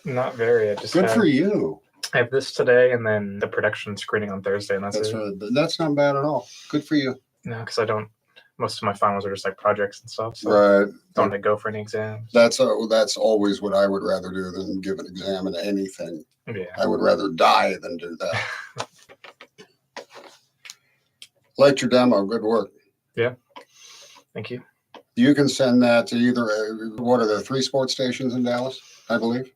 Not very. Good for you. I have this today and then the production screening on Thursday, and that's it. Right. That's not bad at all. Good for you. No, because I don't. Most of my finals are just like projects and stuff. So right. Don't want to go for any exams. That's always what I would rather do than give an exam in anything. Yeah. I would rather die than do that. Liked your demo. Good work. Yeah. Thank you. You can send that to either, what are there, 3 sports stations in Dallas, I believe?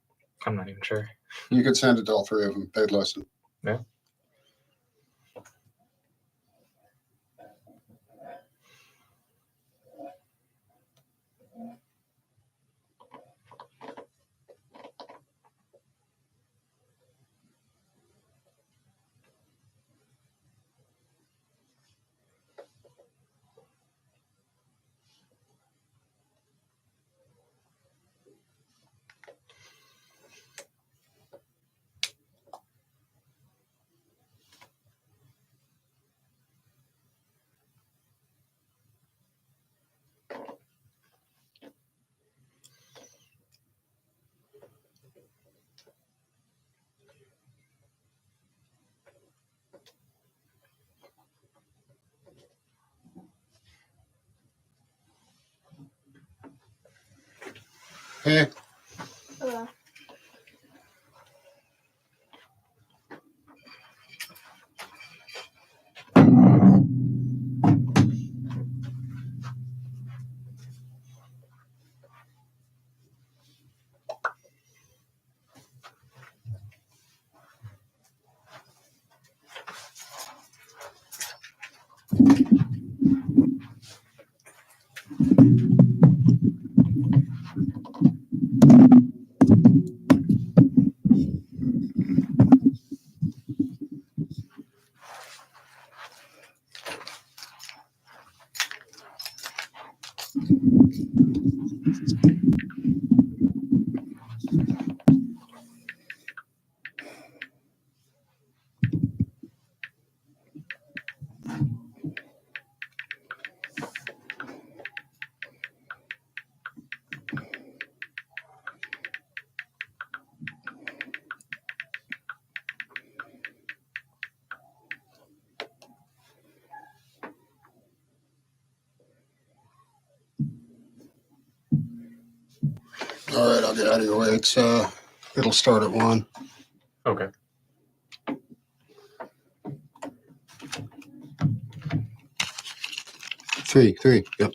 I'm not even sure. You could send it to all 3 of them. They'd listen. Yeah. Hey. Hello. All right, I'll get out of your way. It'll start at 1. Okay. Three. Yep.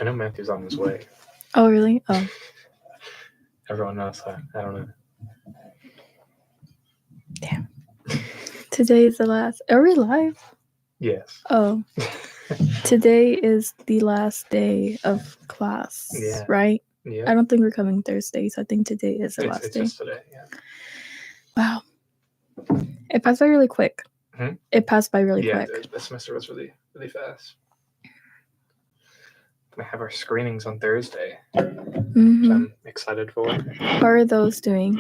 I know Matthew's on his way. Oh, really? Oh. Everyone else, I don't know. Damn. Today is the last. Are we live? Yes. Oh. Today is the last day of class, Yeah. right? Yeah. I don't think we're coming Thursdays. I think today is the last It's day. just today, yeah. Wow. It passed by really quick. Hmm? It passed by really Yeah, quick. the semester was really, really fast. We have our screenings on Thursday, which Mm-hmm. I'm excited for. How are those doing?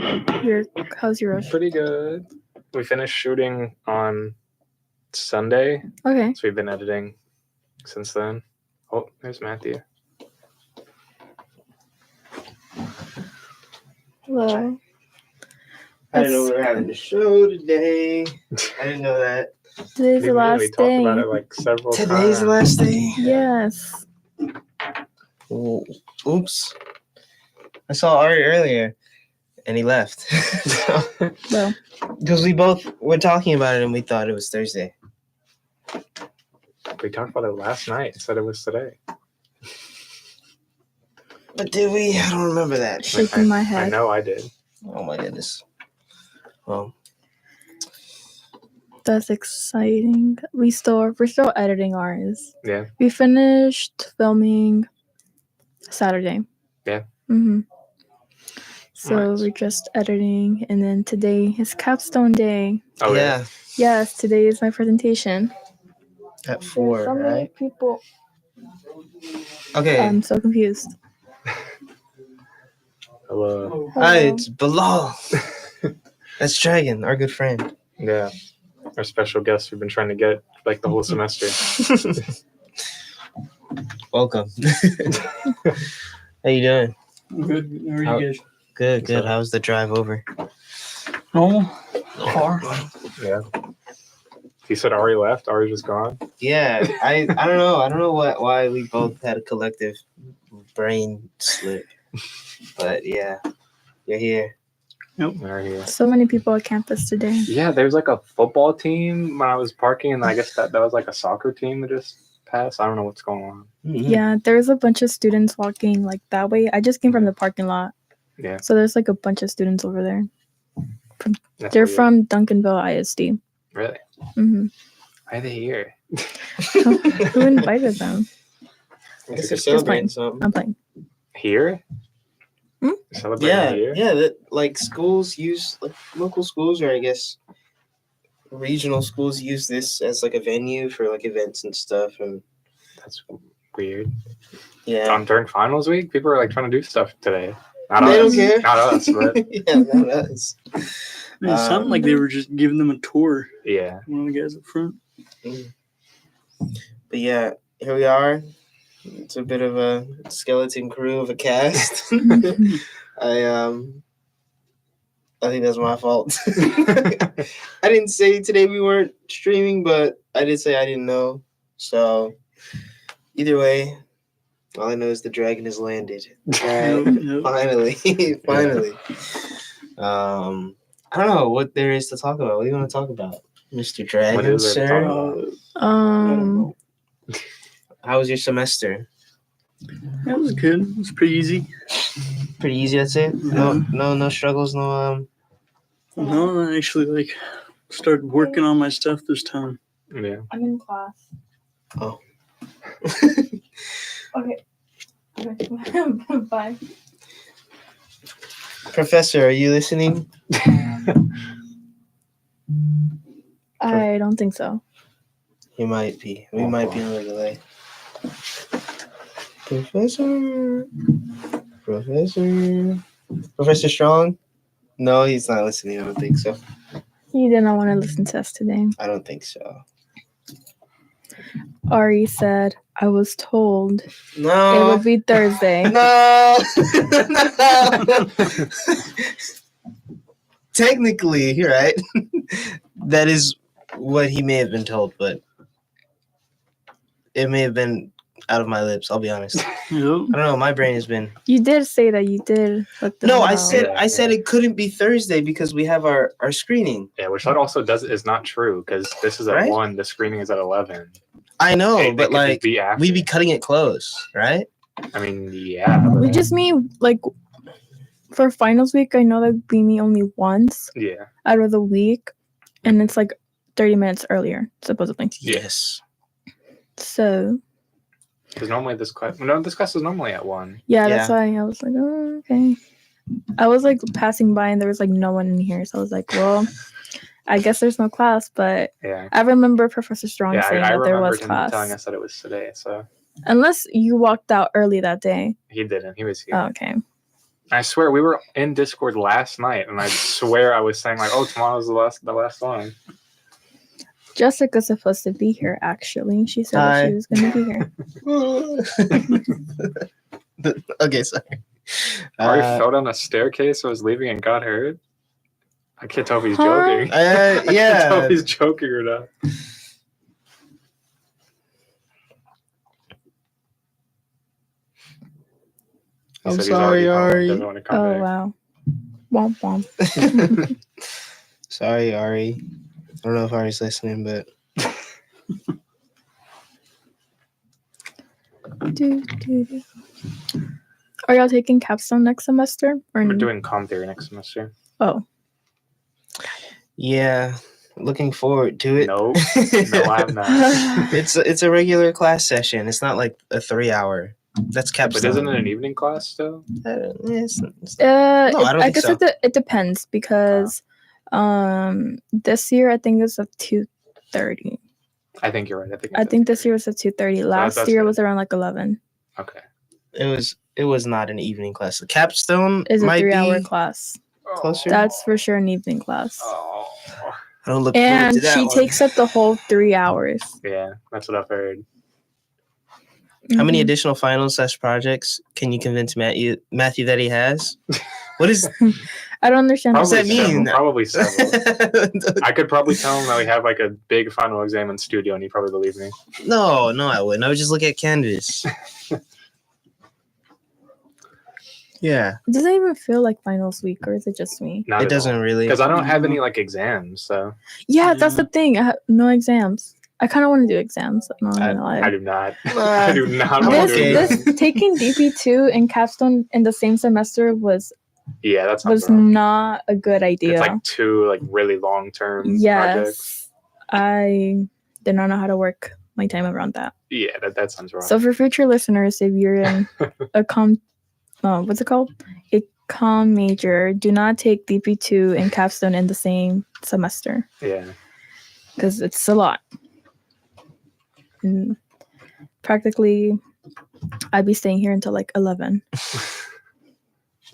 How's your rush? Pretty good. We finished shooting on Sunday, Okay. so we've been editing since then. Oh, there's Matthew. Well, I didn't know we were having a show today. I didn't know that. today's the We last talked about day. it like several times. Today's the last day? Yes. Oh, oops. I saw Ari earlier and he left. Well, Because we both were talking about it and we thought it was Thursday. We talked about it last night. Said it was today. But did we? I don't remember that. shaking my I head. know I did. Oh my goodness. Well, That's exciting. We're still editing ours. Yeah. We finished filming Saturday. Yeah. Mm-hmm. So Nice. we're just editing, and then today is capstone day. Oh, really? yeah. Yes, today is my presentation. At 4, There's so many right? people. Okay. I'm so confused. Hello. Hi, Hello. it's Bilal. That's Dragon, our good friend. Yeah. Our special guest we've been trying to get like the whole semester. Welcome. How you doing? Good. How are How- you guys? Good, good. So- How's the drive over? Normal. Far. Yeah. He said Ari left. Ari's just gone. Yeah, I don't know. I don't know why we both had a collective brain slip. But yeah, you're here. They're here. So many people at campus today. Yeah, there's like a football team when I was parking, and I guess that was like a soccer team that just passed. I don't know what's going on. Mm-hmm. Yeah, there's a bunch of students walking like that way. I just came from the parking lot. Yeah. So there's like a bunch of students over there. That's They're weird. from Duncanville ISD. Really? Mm-hmm. Why are they here? Who invited them? I guess It's they're fine. celebrating something. I'm playing. Here? Hmm? Celebrating here? Yeah. That like schools use like local schools, or I guess regional schools use this as like a venue for like events and stuff. And That's weird. yeah, During finals week, people are like trying to do stuff today. Not they us. don't care. Not us, but yeah, not us. It sounded like they were just giving them a tour. yeah. One of the guys up front. But yeah, here we are. It's a bit of a skeleton crew of a cast. I think that's my fault. I didn't say today we weren't streaming, but I did say I didn't know. So either way, all I know is the dragon has landed. Yep, yep. Finally, finally. I don't know what there is to talk about. What do you want to talk about, Mr. Dragon, What is there to sir? talk about? How was your semester? That was good. It was pretty easy. Pretty easy. That's it. No struggles. No No, I actually started working on my stuff this time. Yeah. I'm in class. Oh. Okay. Bye. Professor, are you listening? I don't think so. He might be. We might be on a delay. Professor Strong? No, he's not listening. I don't think so. You did not want to listen to us today. I don't think so. Ari said, I was told it No. would be Thursday. No. Technically, you're right. That is what he may have been told, but it may have been out of my lips. I'll be honest. Yep. I don't know. My brain has been. You did say that you did. Let them No, know. I said it couldn't be Thursday because we have our screening. Yeah, which that also is not true because this is at Right? 1, the screening is at 11. I know, It but could like be after. we'd be cutting it close, right? I mean, yeah. We but- just meet like for finals week. I know that we meet only once Yeah. out of the week, and it's like 30 minutes earlier, supposedly. Yes. So Because normally this class is normally at 1. yeah, that's why I was like, oh, okay. I was like passing by and there was like no one in here, so I was like, well, I guess there's no class. But Yeah. I remember Professor Strong Yeah, saying I that there remember was him class, telling us that it was today. So unless you walked out early that day. he didn't. He was here. Oh, okay. I swear we were in Discord last night, and I swear I was saying like, "Oh, tomorrow's the last one." Jessica's supposed to be here. Actually, she said that she was going to be here. Okay, sorry. Ari fell down a staircase, was leaving, and got hurt. I can't tell if he's Huh? joking. I can't tell Yeah. if he's joking or not. He I'm said he's sorry, already home, Ari. doesn't want to come Oh back. wow. Womp womp. Sorry, Ari. I don't know if Ari's listening, but Do. Are y'all taking capstone next semester? Or We're doing comm theory next semester. Oh, yeah, looking forward to it. No, I'm not. It's a regular class session. It's not like a 3-hour. That's capstone. But isn't it an evening class still? It's No, I don't I think guess so. it depends because this year I think it's at 2:30. I think you're right. I think this year was at 2:30. Last that's year good. was around like 11. Okay. It was not an evening class. The capstone Is a might 3-hour be class. closer. That's for sure an evening class. Oh. I don't look forward And to that she one. takes up the whole 3 hours. Yeah, that's what I've heard. How many Mhm. additional finals / projects can you convince Matthew that he has? What is I don't understand. What does that mean? Probably several. I could probably tell him that we have like a big final exam in studio, and he'd probably believe me. No, I wouldn't. I would just look at Canvas. Yeah, It doesn't even feel like finals week, or is it just me? Not it doesn't really. because I don't have any like exams, so Yeah, that's the thing. I have no exams. I kind of want to do exams. I'm not gonna I lie. do not. I do not I'm want to do okay. exams. This taking DP2 and capstone in the same semester was Yeah, that sounds was wrong. not a good idea. It's like 2 like really long term projects. Yes, I did not know how to work my time around that. Yeah, that sounds wrong. So for future listeners, if you're in a what's it called? A comm major, do not take DP2 and capstone in the same semester yeah. because it's a lot. And practically, I'd be staying here until like 11.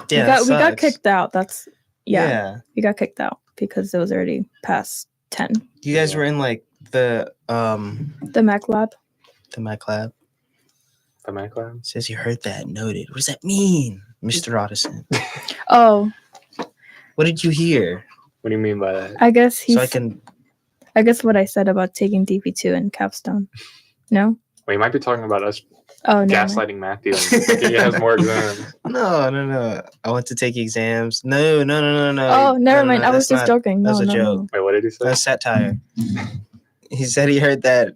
Yeah, we got sucks. kicked out. That's Yeah. we got kicked out because it was already past 10. You guys were in like the Mac lab. Mac lab. The Mac lab. Says you heard that. Noted. What does that mean, Mr. Otteson? Oh, What did you hear? What do you mean by that? I guess he's. So I can. I guess what I said about taking DP2 and capstone. No. Well, you might be talking about us Oh no. gaslighting Matthew. He has more exams. No. I want to take exams. No. Oh, never mind. I was just joking. That was No, a no, joke. no. Wait, what did he say? That's satire. He said he heard that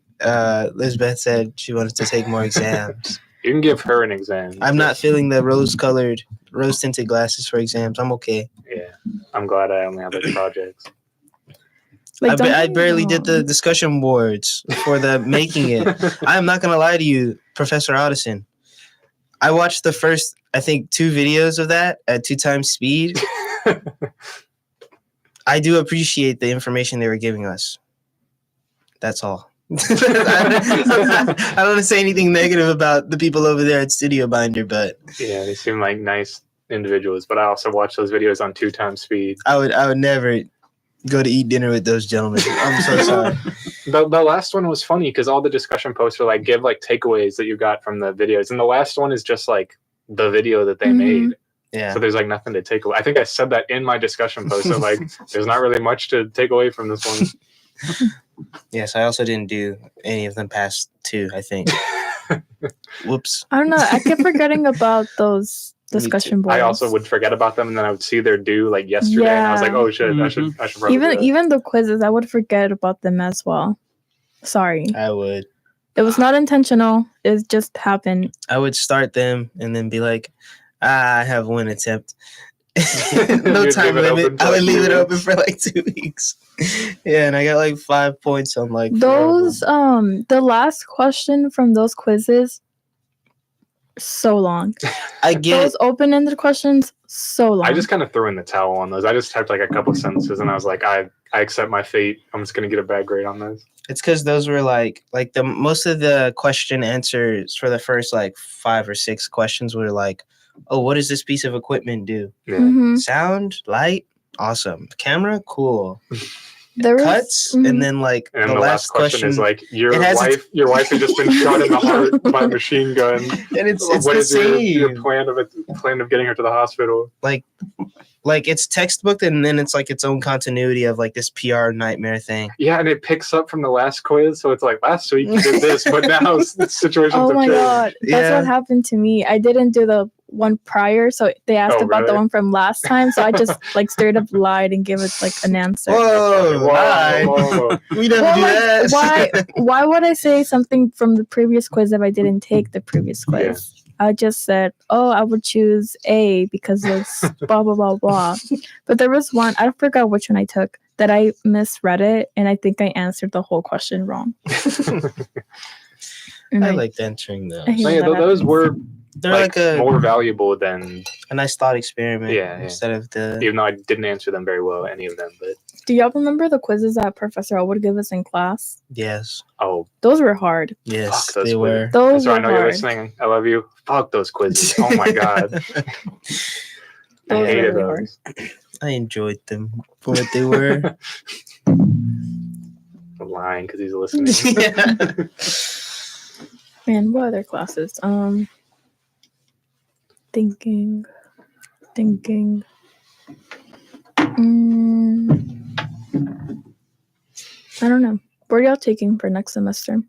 Lisbeth said she wanted to take more exams. You can give her an exam. I'm not feeling the rose-tinted glasses for exams. I'm okay. Yeah, I'm glad I only have like projects. Like, I barely did the discussion boards for the making it. I'm not gonna lie to you, Professor Otteson. I watched the first, I think, 2 videos of that at 2 times speed. I do appreciate the information they were giving us. That's all. I don't want to say anything negative about the people over there at Studio Binder, but Yeah, they seem like nice individuals, but I also watch those videos on 2 times speed. I would never go to eat dinner with those gentlemen. I'm so sorry. The last one was funny because all the discussion posts are like give like takeaways that you got from the videos, and the last one is just like the video that they Mhm. made. Yeah. So there's like nothing to take away. I think I said that in my discussion post. So like, there's not really much to take away from this one. Yes, I also didn't do any of them past 2, I think. Whoops. I don't know. I kept forgetting about those discussion boards. I also would forget about them, and then I would see their due like yesterday, and I was like, Yeah. oh shit, I should probably do that. Even the quizzes, I would forget about them as well. Sorry. I would. It was not intentional. It just happened. I would start them and then be like, I have one attempt. No You'd time leave it limit. open for I would like leave 2 it open weeks. for like 2 weeks. Yeah, and I got like 5 points on like 4 of Those them. the last question from those quizzes, so long. I get Those open-ended questions, so long. I just kind of threw in the towel on those. I just typed like a couple sentences and I was like, I accept my fate. I'm just gonna get a bad grade on those. it's because those were like the most of the question answers for the first like 5 or 6 questions were like, oh, what does this piece of equipment do? Yeah. Mhm. Sound, light, awesome. Camera, cool. There was- Cuts, mhm. and then like And the last question is like, your it has its- wife has just been shot in the heart by a machine gun. and it's What the is your same. plan of getting her to the hospital? Like it's textbook, and then it's like its own continuity of like this PR nightmare thing. Yeah, and it picks up from the last quiz, so it's like last week you did this, but now situations Oh have my changed. god, that's Yeah. what happened to me. I didn't do the one prior, so they asked Oh, about the really? one from last time, so I just like straight up lied and gave it like an answer. Whoa, lie. Whoa. We never Well, do like, that. why would I say something from the previous quiz if I didn't take the previous quiz? I just said, oh, I would choose A because it's blah blah blah blah. But there was one, I forgot which one I took, that I misread it and I think I answered the whole question wrong. And I liked entering those. I hate So yeah, that those happens. were They're like like, more valuable than, a nice thought experiment. Yeah, yeah. Instead of the even though I didn't answer them very well, any of them. But Do y'all remember the quizzes that Professor O would give us in class? yes, oh, Those were hard. yes, Fuck those they were. Those so I were know you're hard. listening. I love you. Fuck those quizzes. Oh my god, I Those were hated really hard. those. I enjoyed them for what they were. I'm lying because he's listening. Yeah. Man, what other classes? Thinking. I don't know. What are y'all taking for next semester?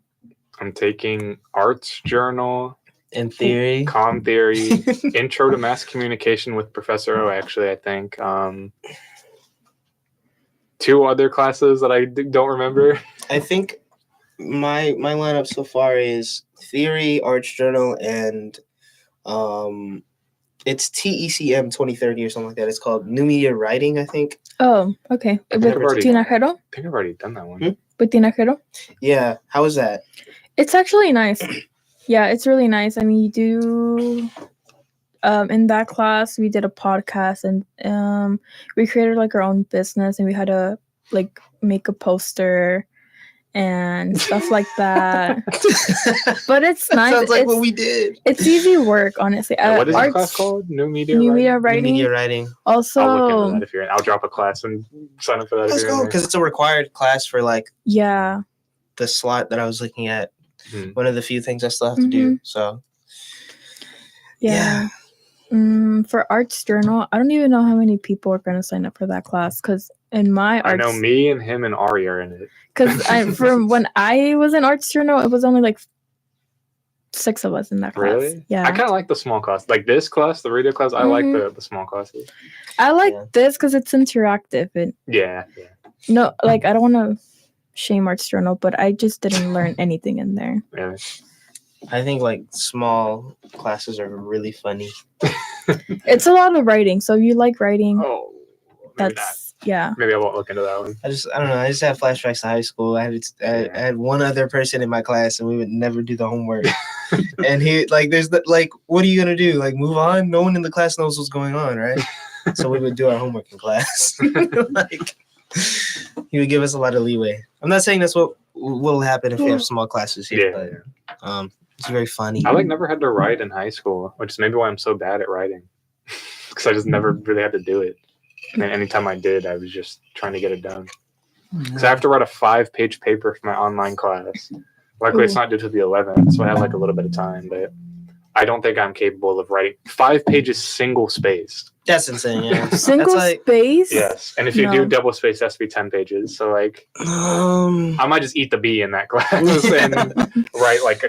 I'm taking arts journal, In theory. com theory, intro to mass communication with Professor O. Actually, I think 2 other classes that I don't remember. I think my lineup so far is theory, arts journal, and it's TECM 2030 or something like that. It's called New Media Writing, I think. Oh, okay. I've With already- Tinajero? I think I've already done that one. Hmm? With Tinajero? Yeah. How was that? It's actually nice. Yeah, it's really nice. I mean, you do in that class we did a podcast and we created like our own business and we had to like make a poster and stuff like that. But it's nice. Sounds like it's, what we did. it's easy work, honestly. What is the Arts- class called? New media. New Writing? media New writing. media writing. Also, I'll look into that if you're in. I'll drop a class and sign up for that. Let's if you're in go, there. because it's a required class for like yeah. the slot that I was looking at. Hmm. One of the few things I still have to do. So Yeah. For arts journal, I don't even know how many people are going to sign up for that class because in my I arts, know me and him and Ari are in it. because from when I was in arts journal, it was only like 6 of us in that class. Really? Yeah. I kind of like the small class. Like this class, the radio class, I like the small classes. I like Yeah. this because it's interactive and Yeah. no, like I don't want to shame arts journal, but I just didn't learn anything in there. Yeah. I think like small classes are really funny. It's a lot of writing, so if you like writing, Oh, maybe not. that's yeah. Maybe I won't look into that one. I don't know. I just have flashbacks to high school. I had one other person in my class, and we would never do the homework. And he what are you gonna do? Like move on? No one in the class knows what's going on, right? So we would do our homework in class. Like he would give us a lot of leeway. I'm not saying that's what will happen if we have small classes here, Yeah. but it's very funny. I never had to write in high school, which is maybe why I'm so bad at writing. Because I just never really had to do it. And anytime I did, I was just trying to get it done. Because I have to write a 5-page paper for my online class. Luckily, it's not due to the 11th, so I have like a little bit of time. But I don't think I'm capable of writing 5 pages single spaced. That's insane. Yeah, Single That's like, space. Yes, and if you No. do double space, that's to be 10 pages. So like, I might just eat the B in that class and write like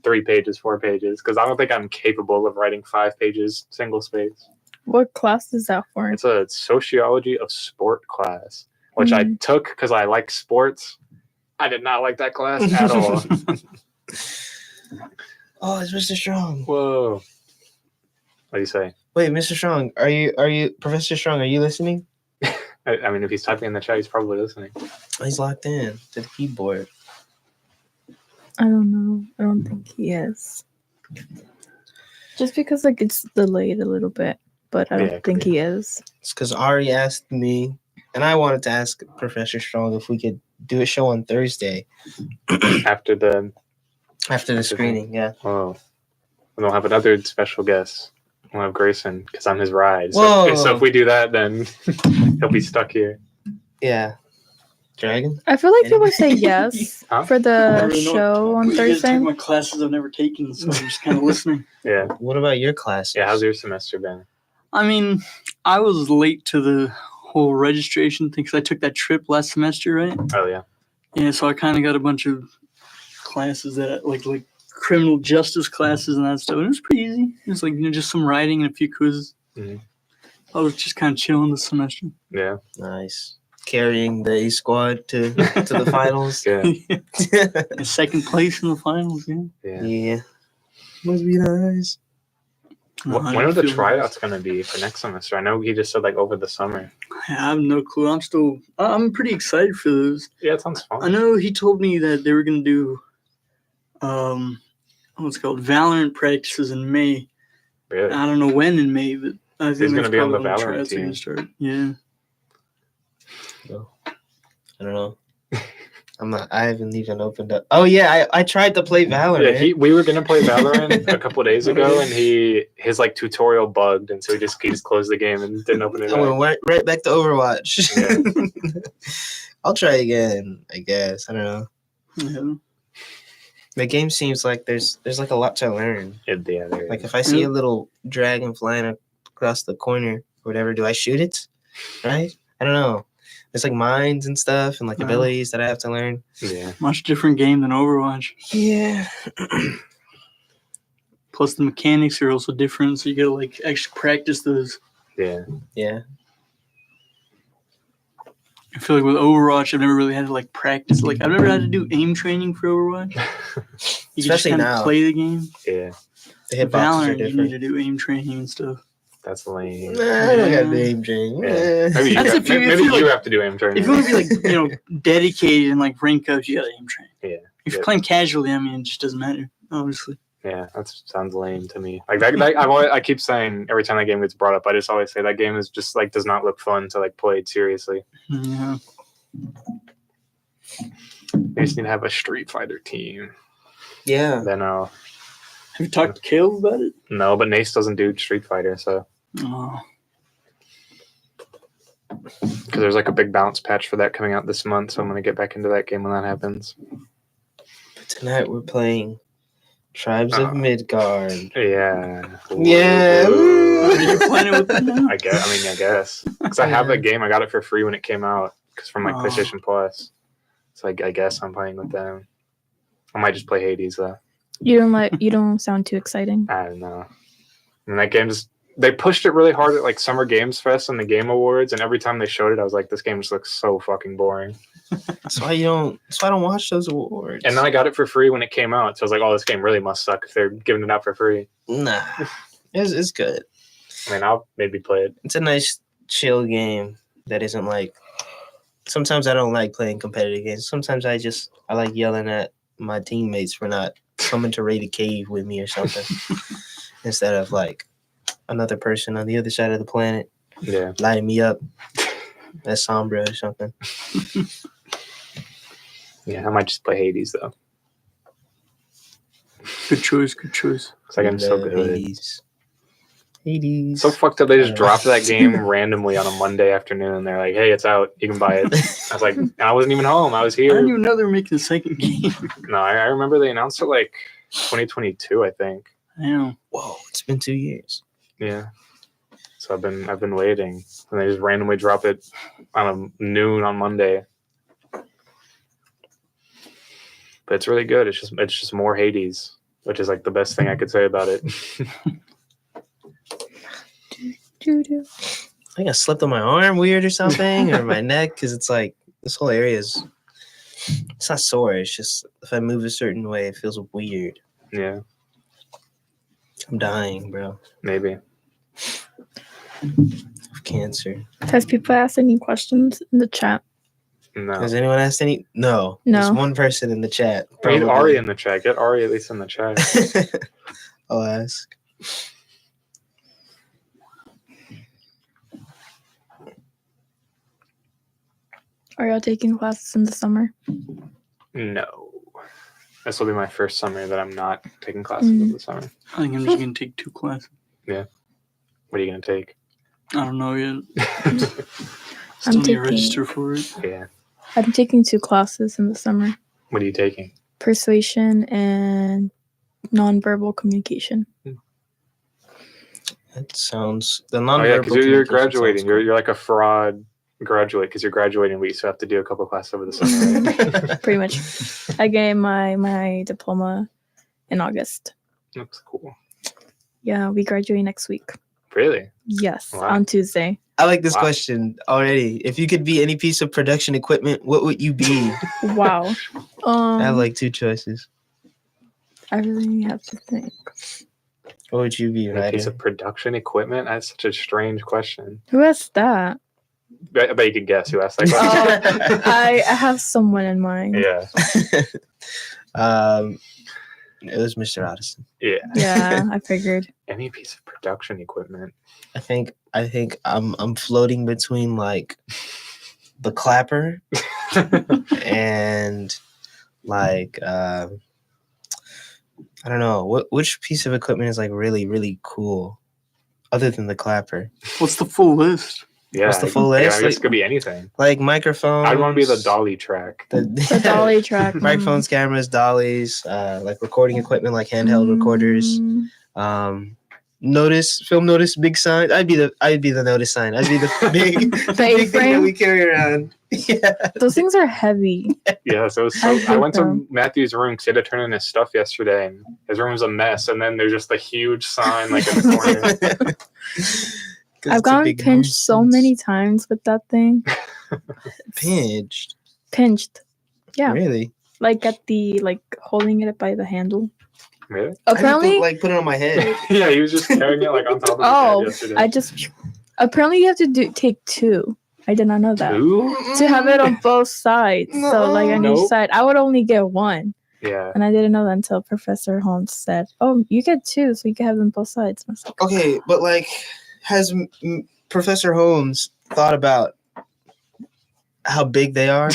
3 pages, 4 pages, because I don't think I'm capable of writing 5 pages single space. What class is that for? It's a sociology of sport class, which I took because I like sports. I did not like that class at all. Oh, it's Mr. Strong. Whoa. What do you say? Wait, Mr. Strong, are you Professor Strong? Are you listening? I mean, if he's typing in the chat, he's probably listening. He's locked in to the keyboard. I don't know. I don't think he is. Just because like it's delayed a little bit, but I Yeah, don't it could think be. he is. It's because Ari asked me, and I wanted to ask Professor Strong if we could do a show on Thursday After the after the screening. Yeah. oh, we'll have another special guest. We'll have Grayson because I'm his ride. Whoa. So if we do that, then he'll be stuck here. Yeah. Dragon? I feel like people Anybody? say yes Huh? for I the don't really know show on what you guys Thursday. take my classes I've never taken, so I'm just kind of listening. Yeah. What about your classes? Yeah. How's your semester been? I mean, I was late to the whole registration thing because I took that trip last semester, right? Oh yeah. Yeah, so I kind of got a bunch of classes that like criminal justice classes and that stuff. And it was pretty easy. It was like just some writing and a few quizzes. Mhm. I was just kind of chilling this semester. Yeah. Nice. Carrying the A squad to the finals. Yeah. In second place in the finals. Yeah. Yeah. Yeah. Must be nice. No, I When are the feel tryouts going to be for next semester? I know he just said like over the summer. I have no clue. I'm pretty excited for those. Yeah, it sounds fun. I know he told me that they were gonna do what's it called Valorant practices in May. Really? I don't know when in May, but I think He's gonna that's be on the probably when Valorant tryouts are team. gonna start. Yeah. I don't know. I haven't even opened up. Oh yeah, I tried to play Valorant. Yeah, we were gonna play Valorant a couple of days ago, and his like tutorial bugged, and so he just closed the game and didn't open it I up. went right back to Overwatch. I'll try again, I guess. I don't know. Yeah. The game seems like there's like a lot to learn. Like if I see a little dragon flying across the corner or whatever, do I shoot it? Right? I don't know. There's like mines and stuff and like abilities that I have to learn. Yeah. Much different game than Overwatch. Yeah. Plus the mechanics are also different, so you gotta like actually practice those. Yeah. Yeah. I feel like with Overwatch, I've never really had to like practice. Like I've never had to do aim training for Overwatch. You can just Especially kind now. of play the game. Yeah. The hitboxes are Valorant, you need different. to do aim training and stuff. That's lame. Nah, I don't got the aim training. Yeah. Maybe That's if you- if maybe you, you like- have to do aim training. If you want to be like dedicated and like rank up, you gotta aim train. Yeah. If you're Yeah. playing casually, I mean, it just doesn't matter. Obviously. Yeah, that sounds lame to me. Like that I keep saying every time that game gets brought up, I just always say that game is just like does not look fun to like play it seriously. Yeah. They just need to have a Street Fighter team. Yeah. Then Have you talked to Caleb about it? no, but Nace doesn't do Street Fighter, so Oh. because there's like a big bounce patch for that coming out this month, so I'm gonna get back into that game when that happens. Tonight we're playing Tribes of Midgard. Yeah. Yeah. Ooh. Are you playing it with them now? I guess. Because I have that game. I got it for free when it came out. Because from like Oh. PlayStation Plus. So I guess I'm playing with them. I might just play Hades though. You don't sound too exciting. I don't know. And that game just they pushed it really hard at like Summer Games Fest and the Game Awards, and every time they showed it, I was like, this game just looks so fucking boring. That's why I don't watch those awards. And then I got it for free when it came out, so I was like, oh, this game really must suck if they're giving it out for free. Nah. It's good. I mean, I'll maybe play it. It's a nice chill game that isn't like sometimes I don't like playing competitive games. Sometimes I like yelling at my teammates for not coming to raid a cave with me or something. Instead of like another person on the other side of the planet Yeah. lighting me up as Sombra or something. Yeah, I might just play Hades though. Good choice. Good choice. Because that game's so Love good. Hades. So fucked up. They just dropped that game randomly on a Monday afternoon. They're like, "Hey, it's out. You can buy it." I was like, "I wasn't even home. I was I didn't here." even know they were making a second game. No, I remember they announced it like 2022, I think. Damn. Whoa, it's been 2 years. Yeah. So I've been waiting, and they just randomly drop it on a noon on Monday. But it's really good. It's just more Hades, which is like the best thing I could say about it. Doo-doo. I think I slipped on my arm weird or something, or my neck, because it's like this whole area is It's not sore. It's just if I move a certain way, it feels weird. Yeah, I'm dying, bro. maybe. Of cancer. Has people asked any questions in the chat? No. Has anyone asked any? No. No. There's one person in the chat. We need Ari probably. in the chat. Get Ari at least in the chat. I'll ask. Are y'all taking classes in the summer? No. This will be my first summer that I'm not taking classes in the summer. I think I'm just gonna take 2 classes. What are you going to take? I don't know yet. I'm Still need to taking- register for it. Yeah. I'm taking 2 classes in the summer. What are you taking? Persuasion and nonverbal communication. That sounds the Oh, nonverbal. yeah, because you're communication graduating. sounds cool. You're like a fraud graduate because you're graduating, but you still have to do a couple classes over the summer, right? Pretty much. I get my diploma in August. That's cool. Yeah, we graduate next week. Really? Yes, Wow. on Tuesday. I like this Wow. question already. If you could be any piece of production equipment, what would you be? Wow. I have like 2 choices. I really have to think. What would you be, Any piece Ryder? of production equipment? That's such a strange question. Who asked that? I bet you could guess who asked that Oh, question. I have someone in mind. Yeah. It was Mr. Addison. Yeah. Yeah, I figured. Any piece of production equipment. I think I'm floating between like the clapper and like I don't know which piece of equipment is like really really cool other than the clapper. What's the full list? Yeah. What's the full Yeah, list? I guess it Like- could be anything. Like microphones. I'd want to be the dolly track. The dolly track. Microphones, cameras, dollies, like recording equipment like handheld recorders. Mm, Film notice, big sign. I'd be the notice sign. I'd be the big, the big thing that A-frame? we carry around. Yeah. Those things are heavy. Yeah, so, I I hate went them. to Matthew's room because he had to turn in his stuff yesterday, and his room was a mess. And then there's just a huge sign like in the corner. I've gotten pinched so many times with that thing. Pinched. Pinched. Yeah. Really? Like at the holding it by the handle. Really? Apparently put it on my head. Yeah, he was just carrying it like on top of his Oh, head yesterday. I just apparently you have to take 2. I did not know that. Two? To have it on both sides. So like on each Nope. side. I would only get 1. Yeah. And I didn't know that until Professor Holmes said, "Oh, you get 2, so you can have them both sides." And I was like, Okay, but like, has Professor Holmes thought about how big they are?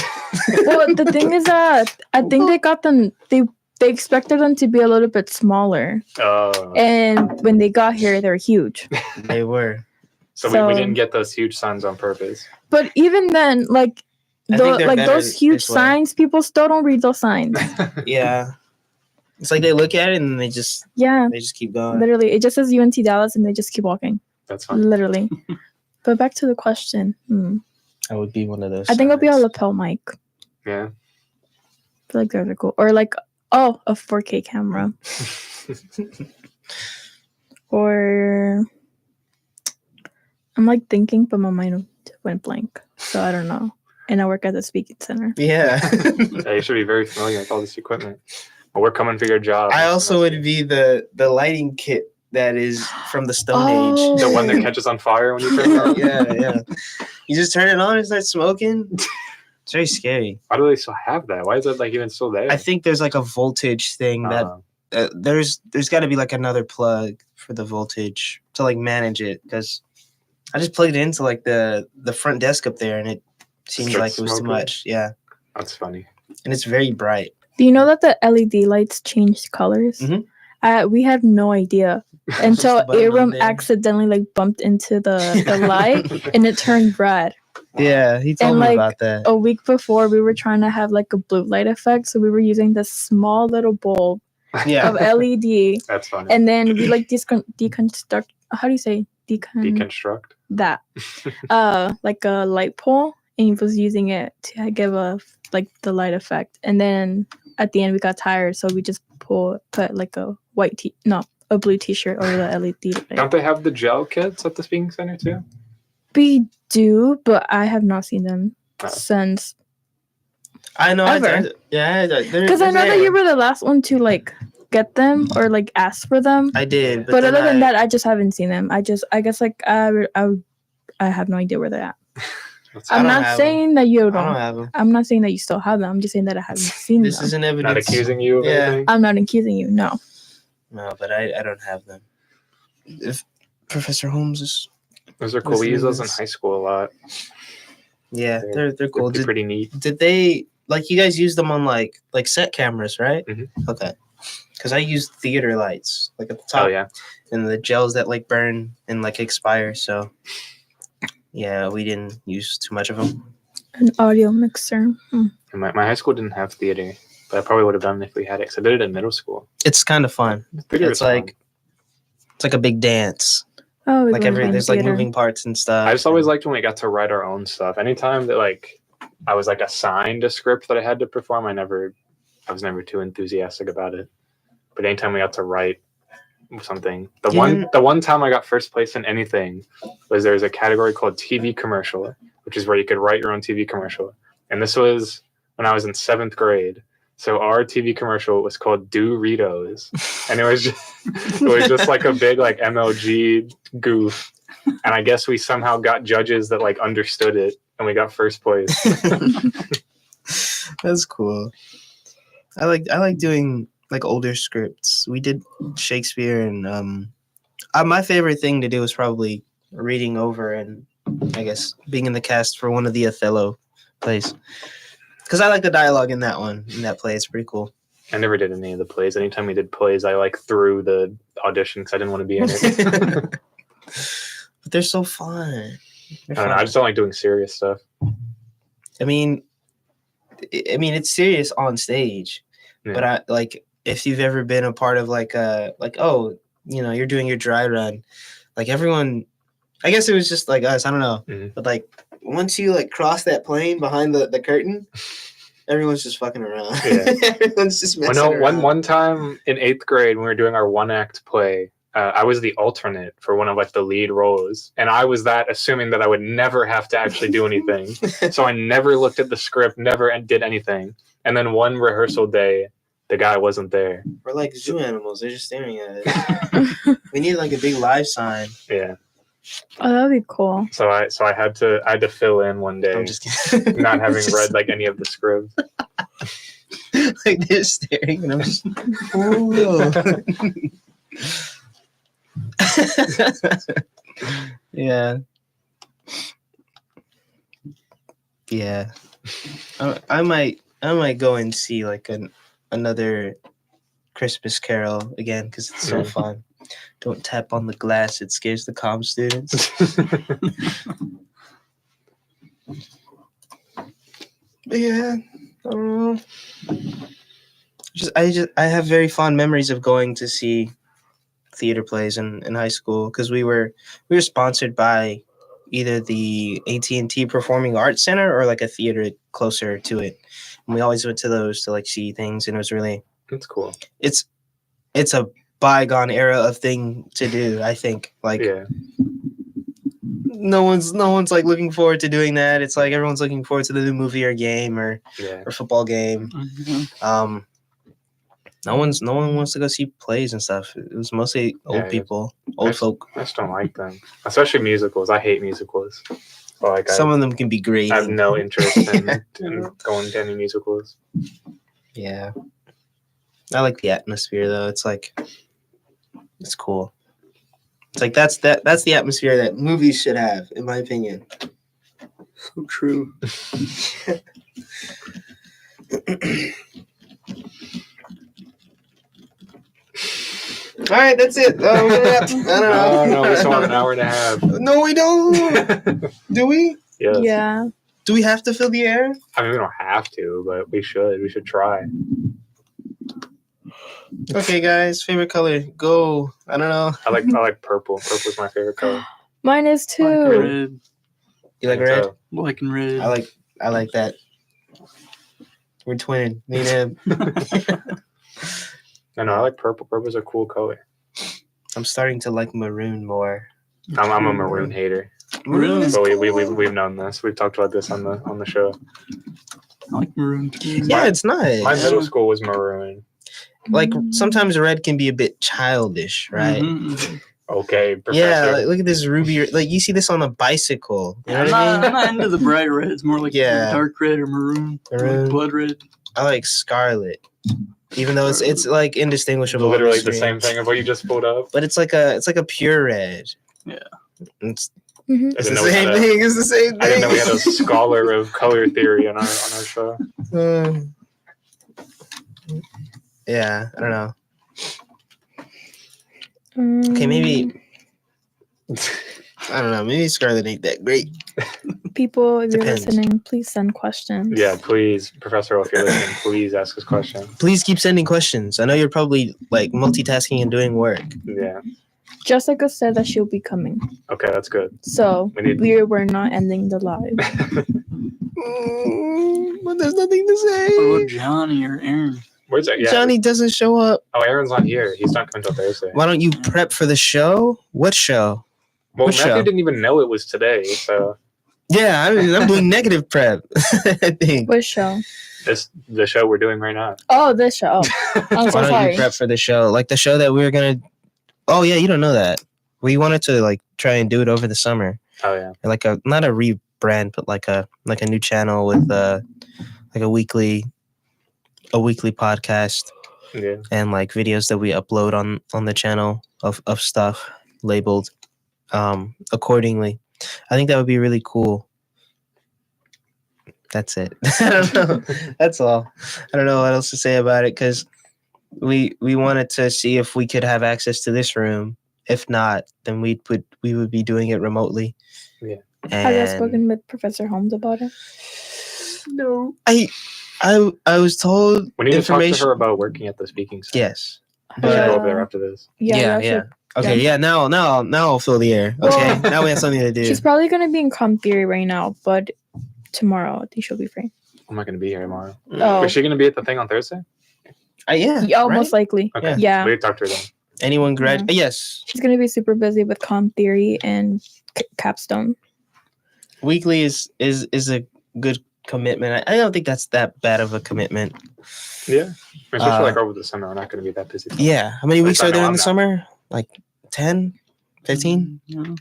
well, the thing is that I think they got them. They expected them to be a little bit smaller, Oh. and when they got here, they're huge. They were. So, we so- didn't get those huge signs on purpose. But even then, like I think they're better those huge this way. signs, people still don't read those signs. Yeah. It's like they look at it and they just Yeah, keep going. literally, it just says UNT Dallas, and they just keep walking. That's fine. Literally. But back to the question. I would be one of those. I think it'll be a signs. lapel mic. Yeah. I feel like those are cool. Or like, a 4K camera. Or I'm like thinking, but my mind went blank. So I don't know. And I work at the speaking center. Yeah. Yeah, you should be very familiar with all this equipment. Well, we're coming for your job. I also would be the lighting kit that is from the Stone Age. The one that catches on fire when you turn it on? Yeah. You just turn it on and start smoking. It's very scary. Why do they still have that? Why is it like even still there? I think there's like a voltage thing that there's got to be like another plug for the voltage to like manage it, because I just plugged it into like the front desk up there and it seemed Starts like it was too smoking? much. Yeah, That's funny. and it's very bright. Do you know that the LED lights changed colors? Mhm. We had no idea until Just the button on Aram there. accidentally like bumped into the light and it turned red. Yeah, he told And, me like, about that. A week before, we were trying to have like a blue light effect, so we were using this small little bulb Yeah, of LED, That's funny. and then we like deconstruct. How do you say Deconstruct. that? Like a light pole, and he was using it to give a like the light effect. And then at the end, we got tired, so we just put like a a blue T-shirt over the LED light. Don't they have the gel kits at the speaking center too? We do, but I have not seen them Oh. since I know. Ever. Because Because I know that you were the last one to like get them or like ask for them. I did, But then other than that, I just haven't seen them. I guess like I have no idea where they're at. I I'm don't not have saying that you I don't. don't have them. I'm not saying that you still have them. I'm just saying that I haven't seen This them. isn't evidence. Not accusing you of anything. I'm not accusing you. No. No, but I don't have them. If Professor Holmes is, Those are cool. We listening use to those in this. high school a lot. yeah, they're cool. They're pretty neat. Did they like you guys use them on like set cameras, right? Mhm. Okay. Because I used theater lights like at the top. Oh yeah. And the gels that like burn and like expire. So yeah, we didn't use too much of them. An audio mixer. And my high school didn't have theater, but I probably would have done it if we had it. Because I did it in middle school. It's kind of fun. Theater It's is fun. like a big dance. Oh, we Like went in there's like theater. moving parts and stuff. I just always liked when we got to write our own stuff. Anytime that like I was like assigned a script that I had to perform, I was never too enthusiastic about it. But anytime we got to write something, the one time I got first place in anything was there was a category called TV commercial, which is where you could write your own TV commercial. And this was when I was in 7th grade. So our TV commercial was called Doritos, and it was just like a big like MLG goof. And I guess we somehow got judges that like understood it, and we got first place. That's cool. I like doing like older scripts. We did Shakespeare, and my favorite thing to do was probably reading over and I guess being in the cast for one of the Othello plays. Because I like the dialogue in that play. It's pretty cool. I never did any of the plays. Anytime we did plays, I like threw the audition because I didn't want to be in it. But they're so fun. I don't know. I just don't like doing serious stuff. I mean, it's serious on stage, Yeah. but I like if you've ever been a part of like you're doing your dry run, like everyone. I guess it was just like us. I don't know, but like once you like cross that plane behind the curtain, everyone's just fucking around. Yeah. Everyone's just messing around. One time in 8th grade when we were doing our 1-act play, I was the alternate for one of like the lead roles, and I was that assuming that I would never have to actually do anything. So I never looked at the script, never did anything. And then one rehearsal day, the guy wasn't there. We're like zoo animals; they're just staring at it. We need like a big live sign. Yeah. Oh, that'd be cool. So I had to fill in one day, I'm just kidding. not having read like any of the script. Like they're staring, and I'm just. Oh. Yeah. Yeah. I might go and see like another Christmas Carol again because it's so fun. Don't tap on the glass; it scares the comm students. But yeah, I don't know. I have very fond memories of going to see theater plays in high school because we were sponsored by either the AT&T Performing Arts Center or like a theater closer to it, and we always went to those to like see things, and it was really That's cool. It's a bygone era of thing to do. I think like Yeah. no one's like looking forward to doing that. It's like everyone's looking forward to the new movie or game or football game. Mm-hmm. No one wants to go see plays and stuff. It was mostly old people, old folk. I just don't like them, especially musicals. I hate musicals. So, like Some of them can be great. I have no interest in going to any musicals. Yeah, I like the atmosphere though. It's like it's cool. It's like that's the atmosphere that movies should have, in my opinion. So true. All right, that's it. I don't know. No, we still have an hour and a half. No, we don't. Do we? Yes. Yeah. Do we have to fill the air? I mean, we don't have to, but we should. We should try. Okay, guys. Favorite color? Go. I don't know. I like purple. Purple's my favorite color. Mine is too. Red. You like red? Black and red. I like that. We're twinning. Me and him. No, I like purple. Purple's a cool color. I'm starting to like maroon more. I'm a maroon hater. Maroon is But cool. we've known this. We've talked about this on the show. I like maroon too. Yeah, it's nice. My middle school was maroon. Like sometimes red can be a bit childish, right? Mhm. Okay, professor. Yeah, like, look at this ruby. Like you see this on a bicycle. You know I'm, what I not, mean? I'm not into the bright red. It's more like Yeah. dark red or maroon, Maroon. like blood red. I like scarlet, even though it's like indistinguishable. on Literally the screen. same thing of what you just pulled up. But it's like a pure red. Yeah. It's, Mhm. I it's didn't the know we same had a- thing. It's the same thing. I didn't know we had a scholar of color theory on our show. Yeah, I don't know. Okay, maybe I don't know. Maybe Scarlet ain't that great. People, if Depends. you're listening, please send questions. Yeah, please, Professor, if you're listening, please ask us questions. Please keep sending questions. I know you're probably like multitasking and doing work. Yeah. Jessica said that she'll be coming, Okay, that's good. so We need- we're not ending the live. But there's nothing to What say. about Johnny or Aaron? Where's that? Yeah. Johnny doesn't show up. Oh, Aaron's not here. He's not coming till Thursday. Why don't you prep for the show? What show? Well, What Matthew show? didn't even know it was today, so Yeah, I'm doing negative prep. I think. What show? this the show we're doing right now. Oh, this show. Oh, I'm so Why don't sorry. you prep for the show? Like the show that we were gonna. Oh yeah, you don't know that. We wanted to like try and do it over the summer. Oh yeah. Like a not a rebrand, but like a new channel with like a weekly podcast Yeah. and like videos that we upload on the channel of stuff labeled accordingly. I think that would be really cool. That's it. I don't know. That's all. I don't know what else to say about it because we wanted to see if we could have access to this room. If not, then we would be doing it remotely. Yeah. Have you And spoken with Professor Holmes about it? no, I was told We need to talk to information. her about working at the speaking center. Yes. We should go over there Yeah. after this. Yeah, yeah. Okay, yeah. Now I'll fill the air. Okay, Well, now we have something to do. She's probably gonna be in comp theory right now, but tomorrow I think she'll be free. I'm not going to be here tomorrow. Oh, Is she going to be at the thing on Thursday? Yeah, yeah, right? most likely. Okay. Yeah. We can talk to her then. Anyone Yes. She's gonna be super busy with comp theory and capstone. Weekly is a good commitment. I don't think that's that bad of a commitment. Yeah. Especially like over the summer. We're not going to be that busy. Yeah. How many At weeks least I are there know in I'm the not. summer? Like 10, 15? No.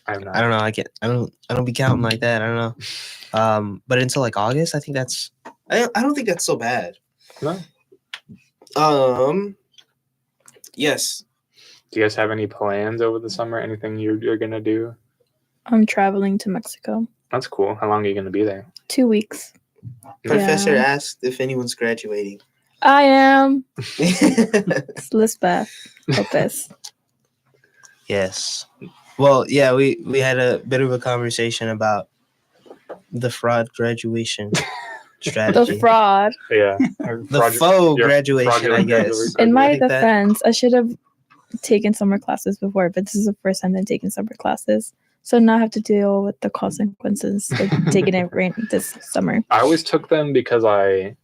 I'm not. I don't know. I don't be counting like that. I don't know. But until like August, I think that's. I don't think that's so bad. No. Yes. Do you guys have any plans over the summer? Anything you're going to do? I'm traveling to Mexico. That's cool. How long are you going to be there? 2 weeks. Professor Yeah. asked if anyone's graduating. I am. It's Lisbeth Lopez. Yes. Well, yeah, we had a bit of a conversation about the fraud graduation strategy. The fraud. Yeah. The faux your graduation, I fraudulent guess. graduation. In my I think that- defense, I should have taken summer classes before, but this is the first time I've taken summer classes. So now I have to deal with the consequences of taking it this summer. I always took them because I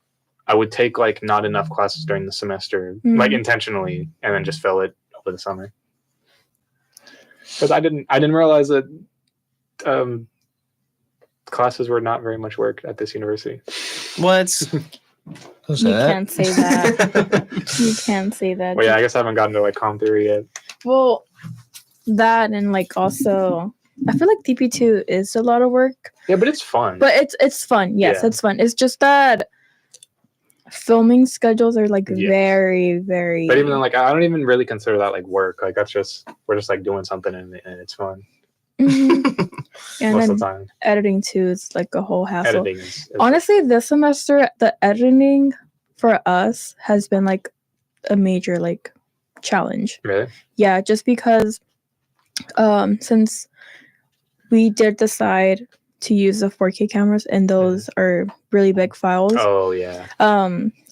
would take like not enough classes during the semester, like intentionally, and then just fill it over the summer. Because I didn't realize that classes were not very much work at this university. What? Who's You that? can't say that. You can't say that. Well, yeah, I guess I haven't gotten to like comp theory yet. Well, that and like also, I feel like DP2 is a lot of work, Yeah, but it's fun. but it's fun. Yes, Yeah. it's fun. It's just that filming schedules are like Yes. very, very. But even then, like, I don't even really consider that like work. Like, we're just like doing something and it's fun Mhm. And most then of the time. editing too is like a whole hassle. Editing is Honestly, this semester the editing for us has been like a major like challenge. really. Yeah, just because since we did decide to use the 4K cameras and those are really big files. Oh yeah,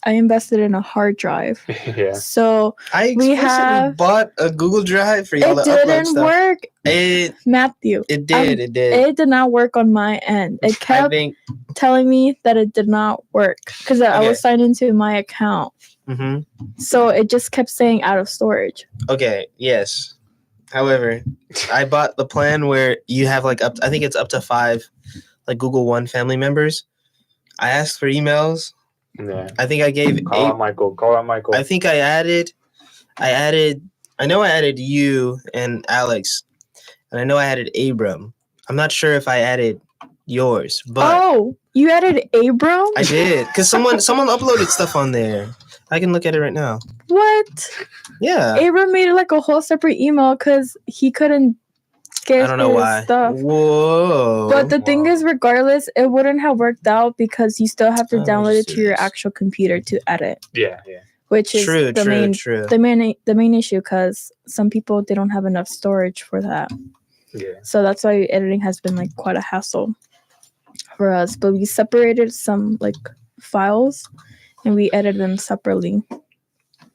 I invested in a hard drive. yeah. So I We explicitly have- bought a Google Drive for y'all it to upload didn't stuff. work, It Matthew. did. It did. It did not work on my end. It I kept think. telling me that it did not work because I Okay. was signed into my account. Mhm. So it just kept saying out of storage. Okay. Yes. However, I bought the plan where you have like I think it's up to 5 like Google One family members. I asked for emails. Yeah. I think I gave Call out Michael. Call out Michael. I think I added I know I added you and Alex, and I know I added Abram. I'm not sure if I added yours, but Oh, you added Abram? I did because someone uploaded stuff on there. I can look at it right now. What? Yeah, Abram made like a whole separate email because he couldn't get I don't know his why. stuff. Whoa! But the thing Wow. is, regardless, it wouldn't have worked out because you still have to Oh, download it just to your this. actual computer to edit, Yeah. which is True, the main issue because some people they don't have enough storage for that. Yeah. So that's why editing has been like quite a hassle for us. But we separated some like files and we edited them separately. All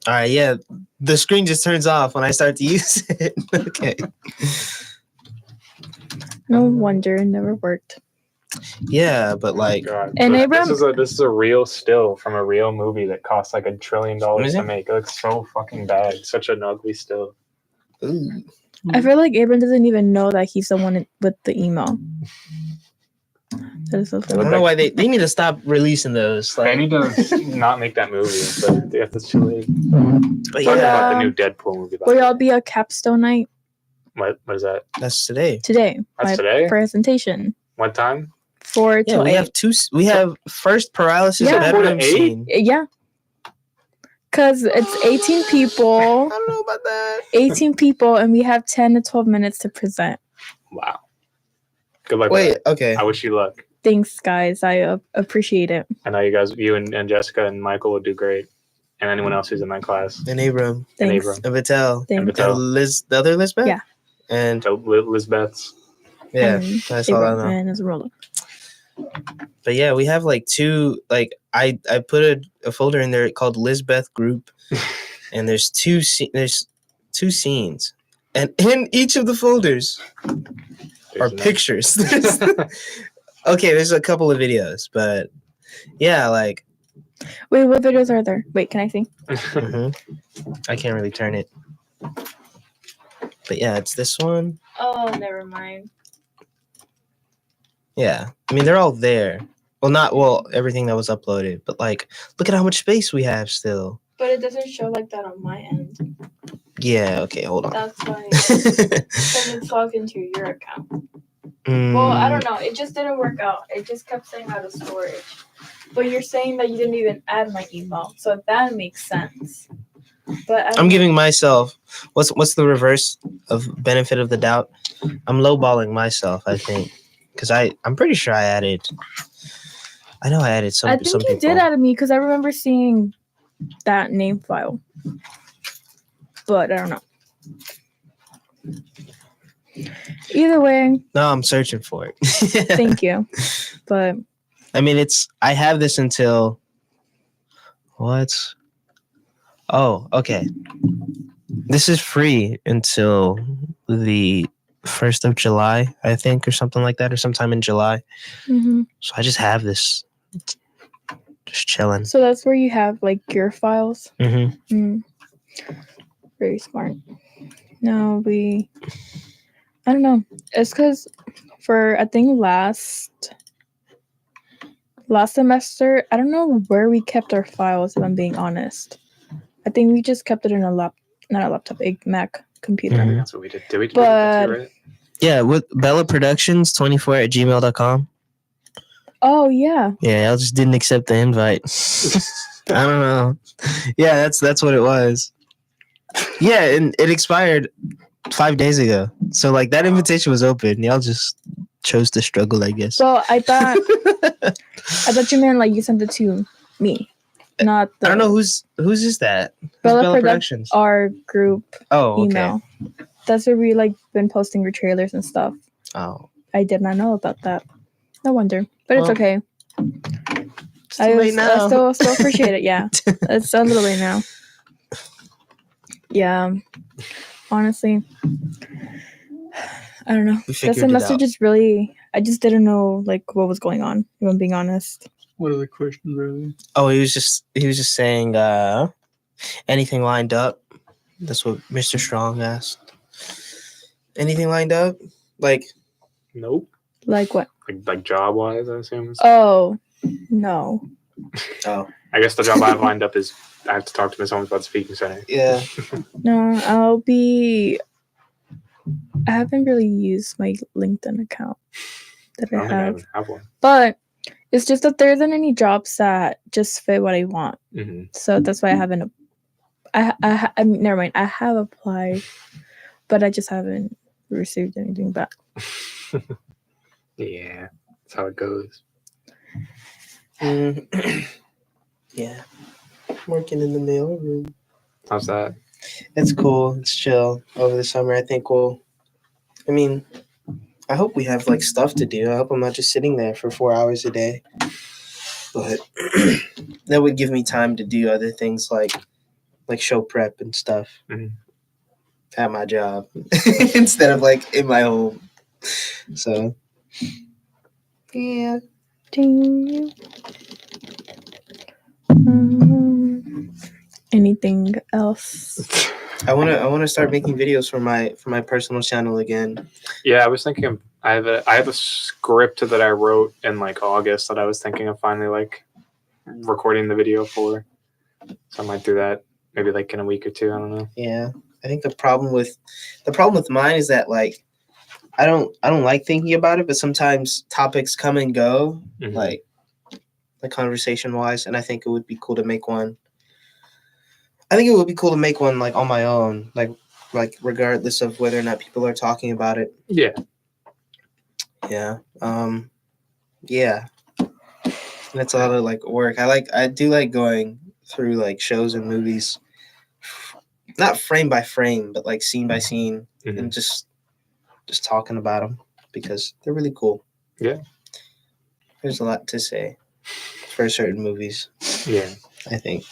right, yeah. The screen just turns off when I start to use it. Okay. No wonder it never worked. Yeah, but like, God. And But Abram- this is a real still from a real movie that costs like $1 trillion Is to it? make. It looks so fucking bad. Such an ugly still. ooh. I feel like Abram doesn't even know that he's the one with the email. That is so I funny. don't know why they need to stop releasing those. They Like, need to not make that movie, but that's too late. but Talking yeah, about the new Deadpool movie. by Will the way. y'all be a capstone night What is that? that's today. today? That's My today? presentation. What time? 4 Yeah, to we 8. have we have first paralysis Yeah. 4 to bedroom 8? scene. Yeah. Because it's 18 I people. don't know about that. 18 people, and we have 10 to 12 minutes to present. Wow. Good luck. Wait, With that. okay. I wish you luck. Thanks, guys. I appreciate it. I know you and Jessica and Michael will do great, and anyone else who's in that class. And Abram, Thanks. Abram. and Vittel, Thanks. Vittel. and Liz, the other Lisbeth. Yeah. And So Lizbeth's. yeah, And that's all I Abram know. and Esmeralda. But yeah, we have like two. Like I put a folder in there called Lisbeth Group, and there's two scenes, and in each of the folders are There's no- pictures. Okay, there's a couple of videos, but yeah, like Wait, what videos are there? Wait, can I see? I can't really turn it. But yeah, it's this one. Oh, never mind. Yeah, I mean they're all there. Well, everything that was uploaded, but like, look at how much space we have still. But it doesn't show like that on my end. Yeah. Okay. Hold on. That's why. Because it's logged into your account. Well, I don't know. It just didn't work out. It just kept saying out of storage. But you're saying that you didn't even add my email, so that makes sense. But I'm giving myself what's the reverse of benefit of the doubt? I'm lowballing myself, I think, because I'm pretty sure I added. I know I added some. I think some you people. did add me because I remember seeing that name file. But I don't know. Either way, No, I'm searching for it. thank you. But I mean, I have this until what? Oh, okay. This is free until the 1st of July, I think, or something like that, or sometime in July. mhm. So I just have this, just chilling. So that's where you have like your files. Mm-hmm. Mm. Very smart. No, I don't know. It's because for I think last semester, I don't know where we kept our files. If I'm being honest, I think we just kept it in not a laptop, a Mac computer. I Mhm. think that's what we did. Did we do But- that too, right? Yeah, with Bella Productions 24@gmail.com. Oh yeah, Yeah, I just didn't accept the invite. I don't know. Yeah, that's what it was. Yeah, and it expired 5 days ago. So like that invitation was open. Y'all just chose to struggle, I guess. so I thought you meant like you sent it to me, not the I don't know whose is that? Who's Bella Bella Produc- Productions. our group Oh, okay. email. That's where we like been posting your trailers and stuff. Oh, I did not know about that. No wonder, but it's Well, okay. it's too late now. I still appreciate it. Yeah, it's a little late now. Yeah, honestly, I don't know. We That figured it semester out. just really, I just didn't know like what was going on. If I'm being honest. What are the questions earlier? Oh, he was just saying anything lined up. That's what Mr. Strong asked. Anything lined up? Like Nope. Like what? Like job wise, I assume. Oh, No. Oh, I guess the job I have lined up is I have to talk to Ms. Holmes about the speaking center. yeah. No, I haven't really used my LinkedIn account that I I don't think I have. even have one. But it's just that there isn't any jobs that just fit what I want. Mm-hmm. So that's why I haven't. I mean, never mind. I have applied, but I just haven't received anything back. Yeah, that's how it goes. Yeah. Working in the mail room. How's that? It's cool. It's chill. Over the summer, I think I hope we have like stuff to do. I hope I'm not just sitting there for 4 hours a day. But that would give me time to do other things like show prep and stuff at my job instead of like in my home. So yeah. Anything else? I wanna start making videos for my personal channel again. Yeah, I was thinking I have a script that I wrote in like August that I was thinking of finally like recording the video for. So I might do that maybe like in a week or two. I don't know. Yeah. I think the problem with mine is that like I don't like thinking about it, but sometimes topics come and go, Mhm. like conversation wise, and I think it would be cool to make one. I think it would be cool to make one like on my own, like regardless of whether or not people are talking about it. Yeah. Yeah. Yeah. And it's a lot of like work. I do like going through like shows and movies, not frame by frame, but like scene by scene, Mhm. and just talking about them because they're really cool. Yeah. There's a lot to say for certain movies, Yeah. I think.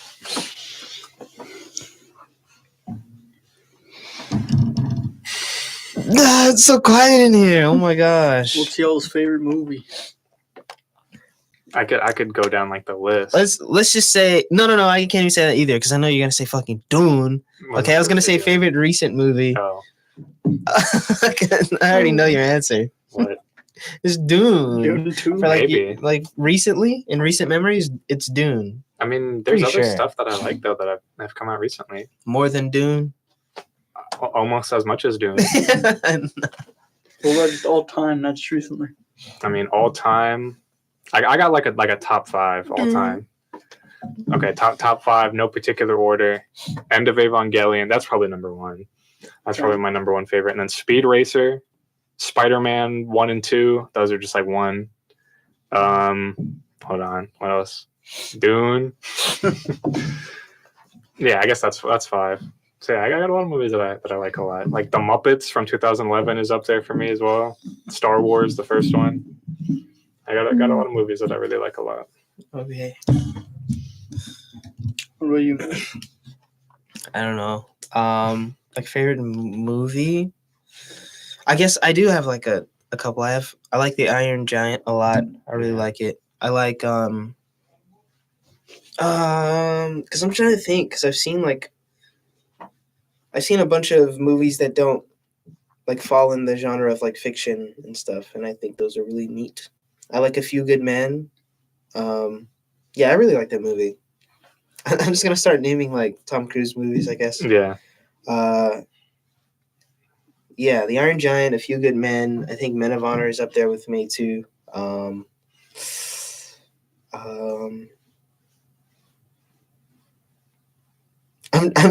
It's so quiet in here. Oh my gosh. What's y'all's favorite movie? I could go down like the list. Let's just say no. I can't even say that either because I know you're gonna say fucking Dune. Okay, I was gonna say favorite recent movie. Oh, I already know your answer. what? It's Dune. Dune 2? For like Maybe. like recently in recent memories, it's Dune. I mean, there's Pretty other sure. stuff that I like though that have come out recently. More than Dune. Almost as much as Dune. What about just all time, not just recently? I mean, all time. I got like a top 5 all time. Okay, top 5, no particular order. End of Evangelion. That's probably number 1. That's probably my number 1 favorite. And then Speed Racer, Spider-Man 1 and 2. Those are just like 1. Hold on. What else? Dune. Yeah, I guess that's 5. So yeah, I got a lot of movies that I like a lot. Like The Muppets from 2011 is up there for me as well. Star Wars, the first one. I got a lot of movies that I really like a lot. Okay. What about you? I don't know. Like favorite movie. I guess I do have like a couple. I like The Iron Giant a lot. I really like it. I like because I'm trying to think because I've seen a bunch of movies that don't like fall in the genre of like fiction and stuff, and I think those are really neat. I like A Few Good Men. Yeah, I really like that movie. I'm just gonna start naming like Tom Cruise movies, I guess. Yeah. Yeah, The Iron Giant, A Few Good Men. I think Men of Honor is up there with me too. I'm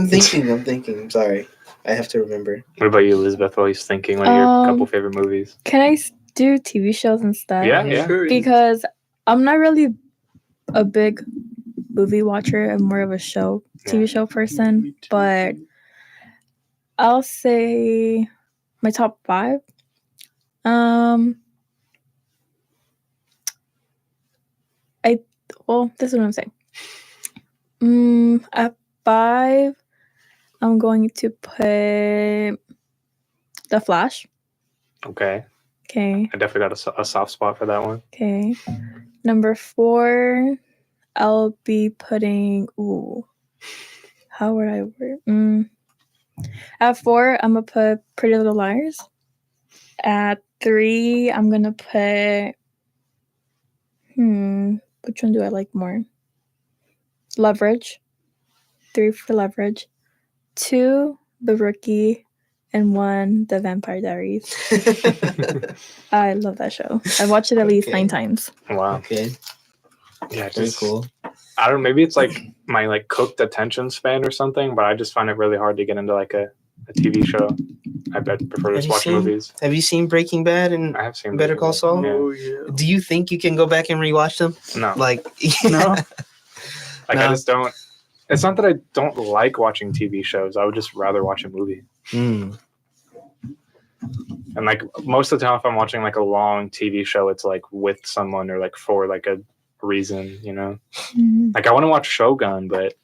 thinking. I'm sorry. I have to remember. What about you, Elizabeth? While he's thinking, what are your couple favorite movies? Can I do TV shows instead? Yeah. Sure. Because I'm not really a big movie watcher. I'm more of a TV show person. Me too. But I'll say my top 5. This is what I'm saying. At 5, I'm going to put The Flash. Okay. Okay. I definitely got a soft spot for that one. Okay. Number 4, I'll be putting. How would I word? At 4, I'm gonna put Pretty Little Liars. At 3, I'm gonna put. Which one do I like more? Leverage. 3 for Leverage. 2, The Rookie. And 1, The Vampire Diaries. I love that show. I've watched it at least 9 times. Wow. Okay, Yeah, very just cool. I don't know. Maybe it's like my like cooked attention span or something, but I just find it really hard to get into like a TV show. I prefer to Have just you watch seen- movies. Have you seen Breaking Bad and I have seen Better Breaking Call Bad. Saul? Yeah. Oh yeah. Do you think you can go back and rewatch them? No, Like, No. like no. I just don't. It's not that I don't like watching TV shows. I would just rather watch a movie. Mm. And like most of the time, if I'm watching like a long TV show, it's like with someone or like for like a reason, you know. Mhm. Like I want to watch Shogun, but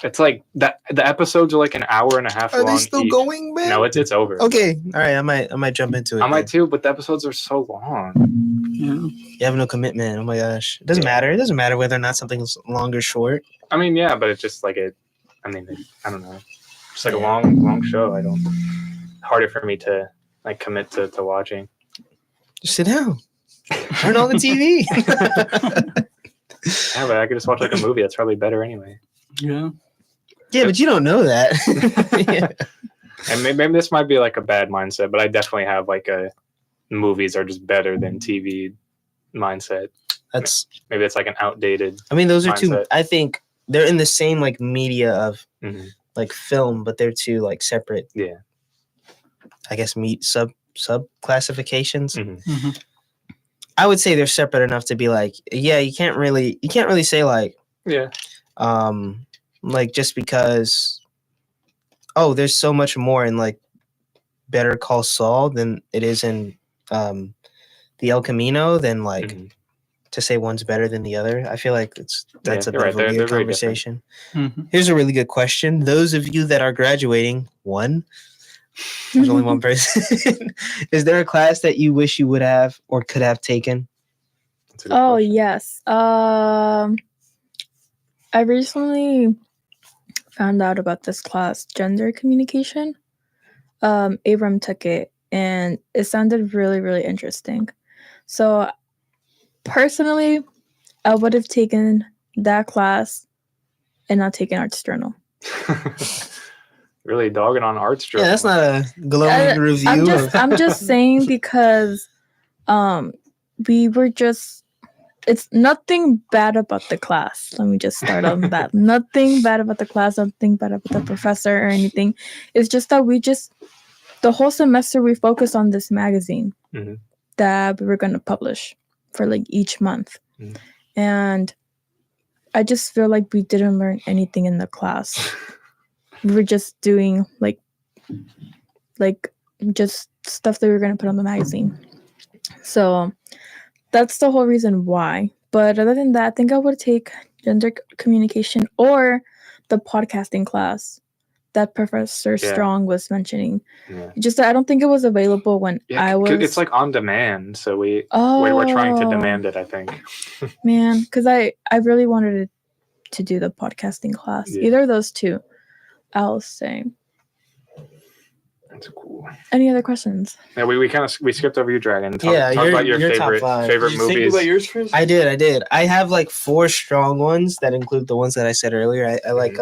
it's like that the episodes are like an hour and a half Are long. they still each. going, man? No, it's over. Okay, all right. I might jump into it. I might then. too, but the episodes are so long. Yeah. You have no commitment. Oh my gosh, it doesn't matter. It doesn't matter whether or not something's long or short. I mean, yeah, but it's just like I don't know. It's like a long show. I don't. Harder for me to like commit to watching. Just sit down. Turn on the TV. Yeah, but I could just watch like a movie. That's probably better anyway. Yeah. Yeah, but you don't know that. Yeah. And maybe this might be like a bad mindset, but I definitely have like a movies are just better than TV mindset. That's. Maybe it's like an outdated. I mean, those are two. Mindset. I think they're in the same like media of Mhm. like film, but they're two like separate. Yeah. I guess sub classifications. Mhm. hmm I would say they're separate enough to be like, yeah, you can't really say like, Yeah. like just because, oh, there's so much more in like Better Call Saul than it is in the El Camino, than like Mhm. to say one's better than the other. I feel like that's a you're bit right. of a They're weird very conversation. hmm Here's a really good question. Those of you that are graduating, there's only one person. Is there a class that you wish you would have or could have taken? That's a good Oh question. yes. I recently found out about this class, gender communication. Abram took it and it sounded really, really interesting. So personally, I would have taken that class and not taken arts journal. Really dogging on arts Yeah, journal. that's not a glowing review. I'm just saying because we were just, it's nothing bad about the class. Let me just start on that. Nothing bad about the class, nothing bad about the professor or anything. It's just that the whole semester we focused on this magazine Mhm. that we were going to publish for like each month. Mhm. And I just feel like we didn't learn anything in the class. We were just doing like just stuff that we were going to put on the magazine. So that's the whole reason why. But other than that, I think I would take gender communication or the podcasting class that Professor Yeah. Strong was mentioning. Yeah. Just that I don't think it was available when Yeah, I 'cause was. it's like on demand, so we're trying to Oh, demand it. I think. man, because I really wanted to do the podcasting class. Yeah. Either of those two, I'll say. That's cool. Any other questions? Yeah, we kind of skipped over you, Dragon. Talk Yeah, about your your top favorite five. favorite Did you think movies. about yours first? I did. I have like 4 strong ones that include the ones that I said earlier. I like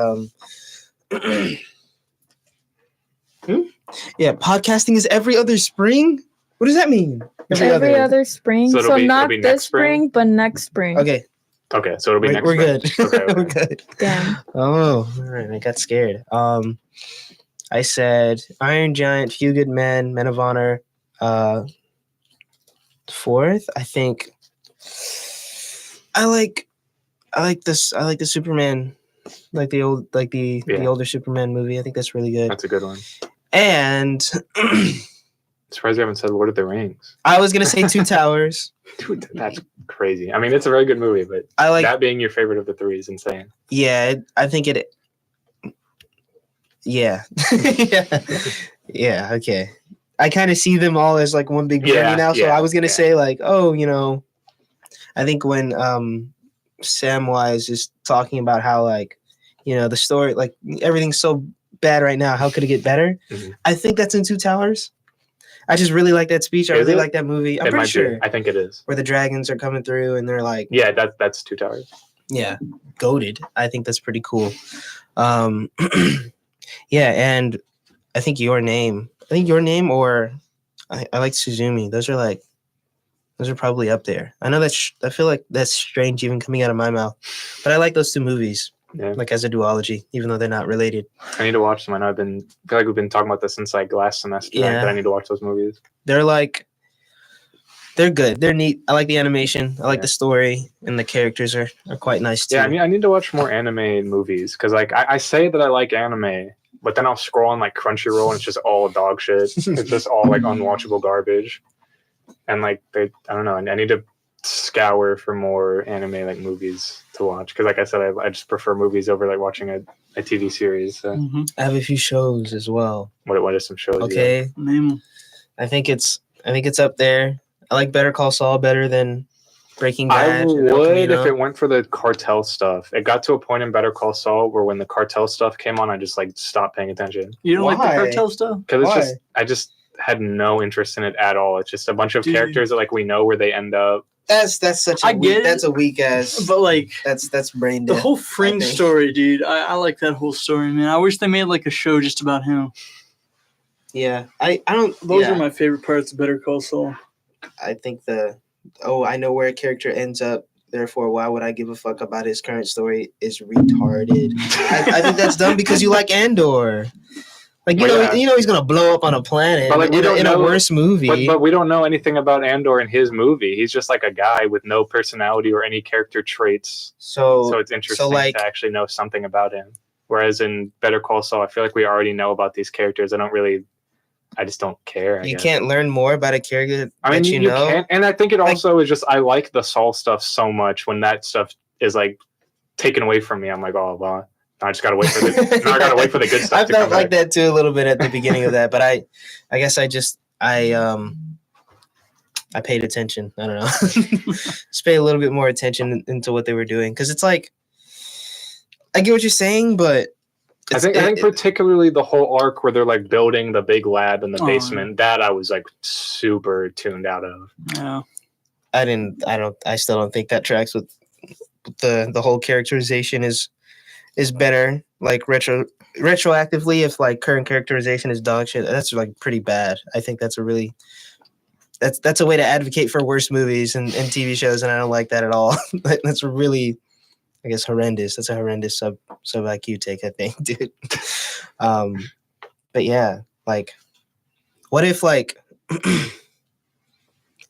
yeah, podcasting is every other spring. What does that mean? Every other spring. So So, it'll be not next this spring? spring, but next spring. Okay, Okay, so it'll be next. we're spring. good. Okay, We're okay. good. Damn. Oh, all right. I got scared. I said Iron Giant, Few Good Men, Men of Honor. 4th, I think. I like this. I like the Superman, like the older Superman movie. I think that's really good. That's a good one. And Surprised you haven't said Lord of the Rings. I was gonna say Two Towers. Dude, that's crazy. I mean, it's a very good movie, but I like. that being your favorite of the 3 is insane. Yeah, I think it. Yeah. Yeah. Okay. I kind of see them all as like one big journey Yeah, now. So yeah, I was gonna yeah. say like, oh, I think when Samwise is talking about how like, the story, like everything's so bad right now. How could it get better? Mhm. I think that's in Two Towers. I just really like that speech. I Is really it? like that movie. I'm It pretty might sure. be. I think it is. Where the dragons are coming through and they're like, Yeah, that's Two Towers. yeah, goated. I think that's pretty cool. Yeah, and I think your name or I like Suzumi. Those are probably up there. I know I feel like that's strange even coming out of my mouth, but I like those two movies, Yeah. like as a duology, even though they're not related. I need to watch them. I know I feel like we've been talking about this since like last semester. Yeah. But I need to watch those movies. They're good. They're neat. I like the animation. I like Yeah. the story, and the characters are quite nice too. Yeah, I need to watch more anime movies because like I say that I like anime, but then I'll scroll on like Crunchyroll and it's just all dog shit. It's just all like unwatchable garbage, and like I don't know. I need to scour for more anime like movies to watch because like I said, I just prefer movies over like watching a TV series. So I have a few shows as well. what are some shows? you got? Okay, Name 'em. I think it's up there. I like Better Call Saul better than Breaking I Bad. and El would if Camino. it went for the cartel stuff. It got to a point in Better Call Saul where when the cartel stuff came on, I just like stopped paying attention You don't like Why? the cartel stuff? because I just had no interest in it at all. It's just a bunch of Dude. characters that like we know where they end up. That's such a I weak, get it. that's a weak ass. But like That's brain the dead. whole Fring think. story, dude. I like that whole story, man. I wish they made like a show just about him. Yeah, I don't. Those yeah. are my favorite parts of Better Call Saul. I think I know where a character ends up. Therefore, why would I give a fuck about his current story? Is retarded. I think that's dumb because you like Andor. Like Well, yeah. you know he's gonna blow up on a planet But, like, we don't in know- a worse movie. But we don't know anything about Andor in his movie. He's just like a guy with no personality or any character traits. So it's interesting like- to actually know something about him. Whereas in Better Call Saul, I feel like we already know about these characters. I just don't care. I you guess. can't learn more about a character I mean, that you know. can, and I think it Like- also is just I like the Saul stuff so much. When that stuff is like taken away from me, I'm like, oh well, I just gotta wait for the. Now I gotta wait for the good stuff I to come felt like back. that too a little bit at the beginning of that, but I guess I paid attention. I don't know, just pay a little bit more attention into what they were doing because it's like I get what you're saying, but I think particularly the whole arc where they're like building the big lab in the Oh, basement. That I was like super tuned out of. Yeah. I still don't think that tracks with the whole characterization is better. Like retroactively, if like current characterization is dog shit, that's like pretty bad. I think that's a really that's a way to advocate for worse movies and TV shows, and I don't like that at all. That's really, I guess, horrendous. That's a horrendous sub IQ take, I think, dude. But yeah, like, what if like,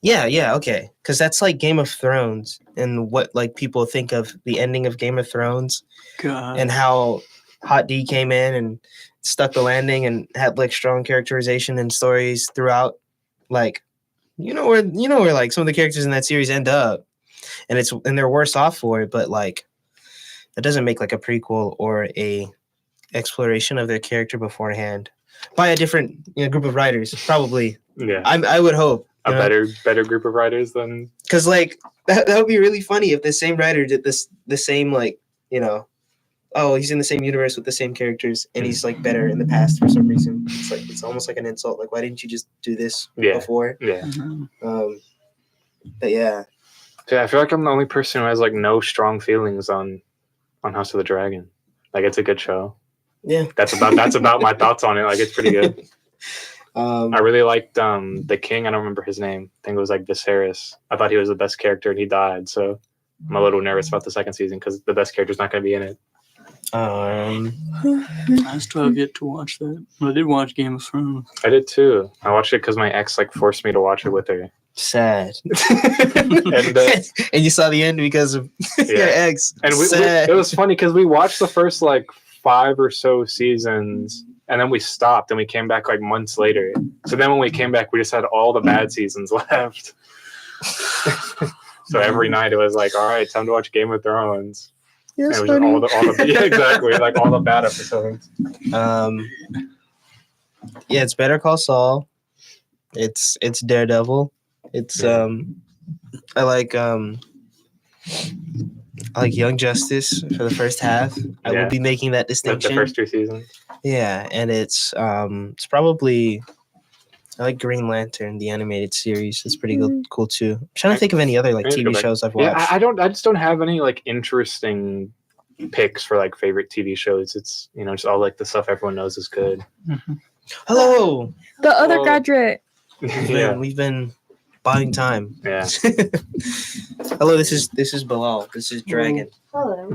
yeah, okay, because that's like Game of Thrones and what like people think of the ending of Game of Thrones God. and how Hot D came in and stuck the landing and had like strong characterization and stories throughout. Like, you know where like some of the characters in that series end up, and they're worse off for it. But like, that doesn't make like a prequel or a exploration of their character beforehand by a different group of writers. Probably, Yeah, I would hope a you know? better group of writers than Because like that would be really funny if the same writer did the same like he's in the same universe with the same characters and he's like better in the past for some reason. It's like it's almost like an insult. Like why didn't you just do this before? yeah. Mhm. But yeah, Yeah, I feel like I'm the only person who has like no strong feelings on House of the Dragon. Like it's a good show. yeah. That's about my thoughts on it. Like it's pretty good. I really liked the king. I don't remember his name. I think it was like Viserys. I thought he was the best character and he died. So I'm a little nervous about the second season because the best character's not going to be in it. I still have yet to watch that. But I did watch Game of Thrones. I did too. I watched it because my ex like forced me to watch it with her. Sad. And, and you saw the end because of your Yeah. ex. And Sad. it was funny because we watched the first like 5 or so seasons and then we stopped and we came back like months later. So then when we came back, we just had all the bad seasons left. So every night it was like, all right, time to watch Game of Thrones. Yes, And it was just all the yeah, exactly, like all the bad episodes. Yeah, it's Better Call Saul. It's Daredevil. It's Yeah. I like Young Justice for the first half. I Yeah. will be making that The distinction. first 2 seasons. Yeah, and it's probably I like Green Lantern, the animated series. It's pretty Mhm. cool too. I'm trying to think of any other like I need to go TV back. shows I've Yeah, watched. I just don't have any like interesting picks for like favorite TV shows. It's just all like the stuff everyone knows is good. Hello. The other Well, graduate. Yeah, We've been buying time. yeah. Hello, this is Bilal. This is Dragon. Hello.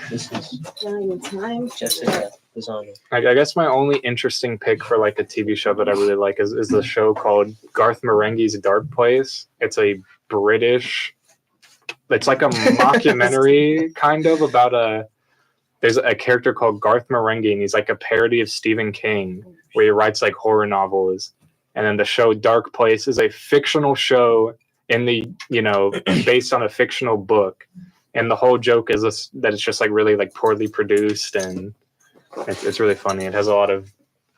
This is Buying time. Jessica Pisano. I guess my only interesting pick for like a TV show that I really like is the show called Garth Marenghi's Dark Place. It's a British. It's like a mockumentary kind of about there's a character called Garth Marenghi, and he's like a parody of Stephen King, where he writes like horror novels. And then the show Dark Place is a fictional show in the based on a fictional book, and the whole joke is that it's just like really like poorly produced, and it's really funny. It has a lot of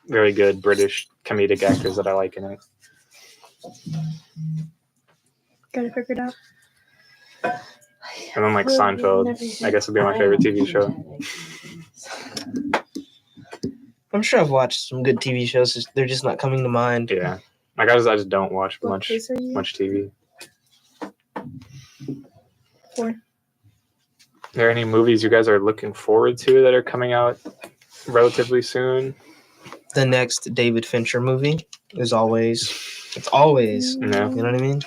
very good British comedic actors that I like in it. Gotta figure it out. And then like Seinfeld, I guess would be my favorite TV show. I'm sure I've watched some good TV shows. They're just not coming to mind. Yeah, I just don't watch What much place are you? TV. 4. Are there any movies you guys are looking forward to that are coming out relatively soon? The next David Fincher movie is always. It's always. No. You know what I mean?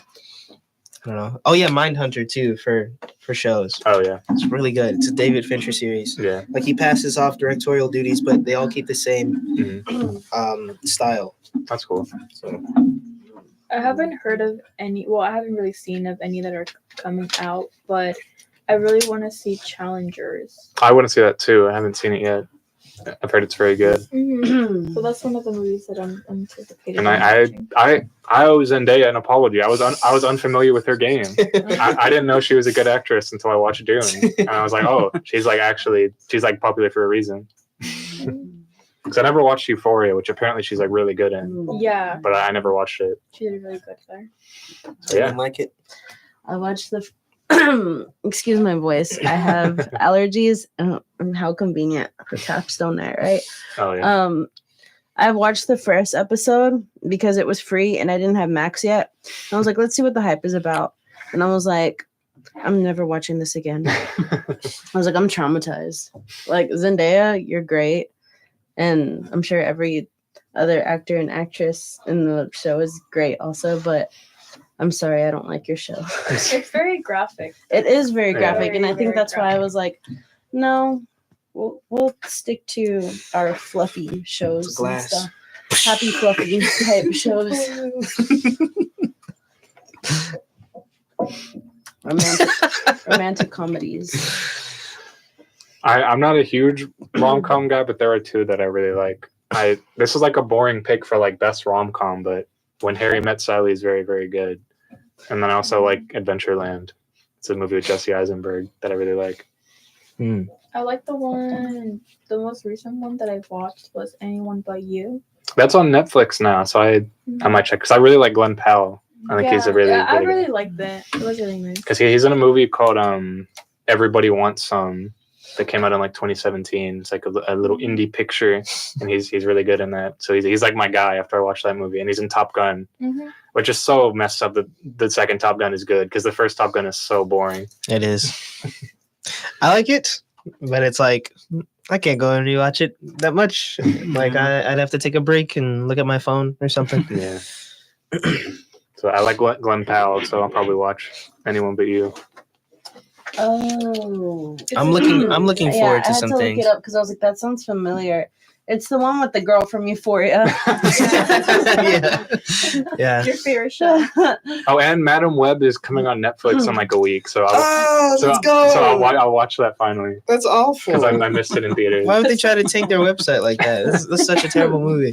I don't know. Oh yeah, Mindhunter too for shows. Oh yeah, It's really good. It's a David Fincher series. yeah. Like he passes off directorial duties, but they all keep the same Mhm. style. That's cool. So I haven't heard of any. Well, I haven't really seen of any that are coming out, but I really want to see Challengers. I want to see that too. I haven't seen it yet. I've heard it's very good. So that's one of the movies that I'm anticipating. And I owe Zendaya an apology. I was unfamiliar with her game. I didn't know she was a good actress until I watched Dune, and I was like, oh, she's like popular for a reason. Because I never watched Euphoria, which apparently she's like really good in, Yeah, but I never watched it. she did really good there. So, yeah. didn't like it. I watched the. Excuse my voice. I have allergies, and how convenient for Capstone Night, right? Oh yeah. I watched the first episode because it was free and I didn't have Max yet. I was like, let's see what the hype is about, and I was like, I'm never watching this again. I was like, I'm traumatized. Like Zendaya, you're great, and I'm sure every other actor and actress in the show is great also, but I'm sorry, I don't like your show. It's very graphic. It is very Yeah. graphic, and I Very, think very that's why I graphic. was like, no, we'll stick to our fluffy shows and Glass. stuff. Happy fluffy type shows. Romantic comedies. I'm not a huge rom-com guy, but there are two that I really like. This is like a boring pick for like best rom-com, but When Harry Met Sally is very, very good. And then I also like Adventureland. It's a movie with Jesse Eisenberg that I really like. I like the most recent one that I watched was Anyone But You. That's on Netflix now, so I might check because I really like Glenn Powell. I think he's a really I good really liked it. It was really nice. because he's in a movie called Everybody Wants Some that came out in like 2017. It's like a little indie picture, and he's really good in that. So he's like my guy after I watched that movie, and he's in Top Gun, which is so messed up that the second Top Gun is good because the first Top Gun is so boring. It is. I like it, but it's like I can't go and rewatch it that much. Like I'd have to take a break and look at my phone or something. Yeah. So I like Glenn Powell, so I'll probably watch Anyone But You. Oh, I'm looking forward to I had some to things. look it up because I was like, that sounds familiar. It's the one with the girl from Euphoria. Yeah. Your favorite show. Oh, and Madam Web is coming on Netflix in like a week, so Let's go. I'll watch that finally That's awful. because I missed it in theaters. Why would they try to tank their website like that? This is such a terrible movie.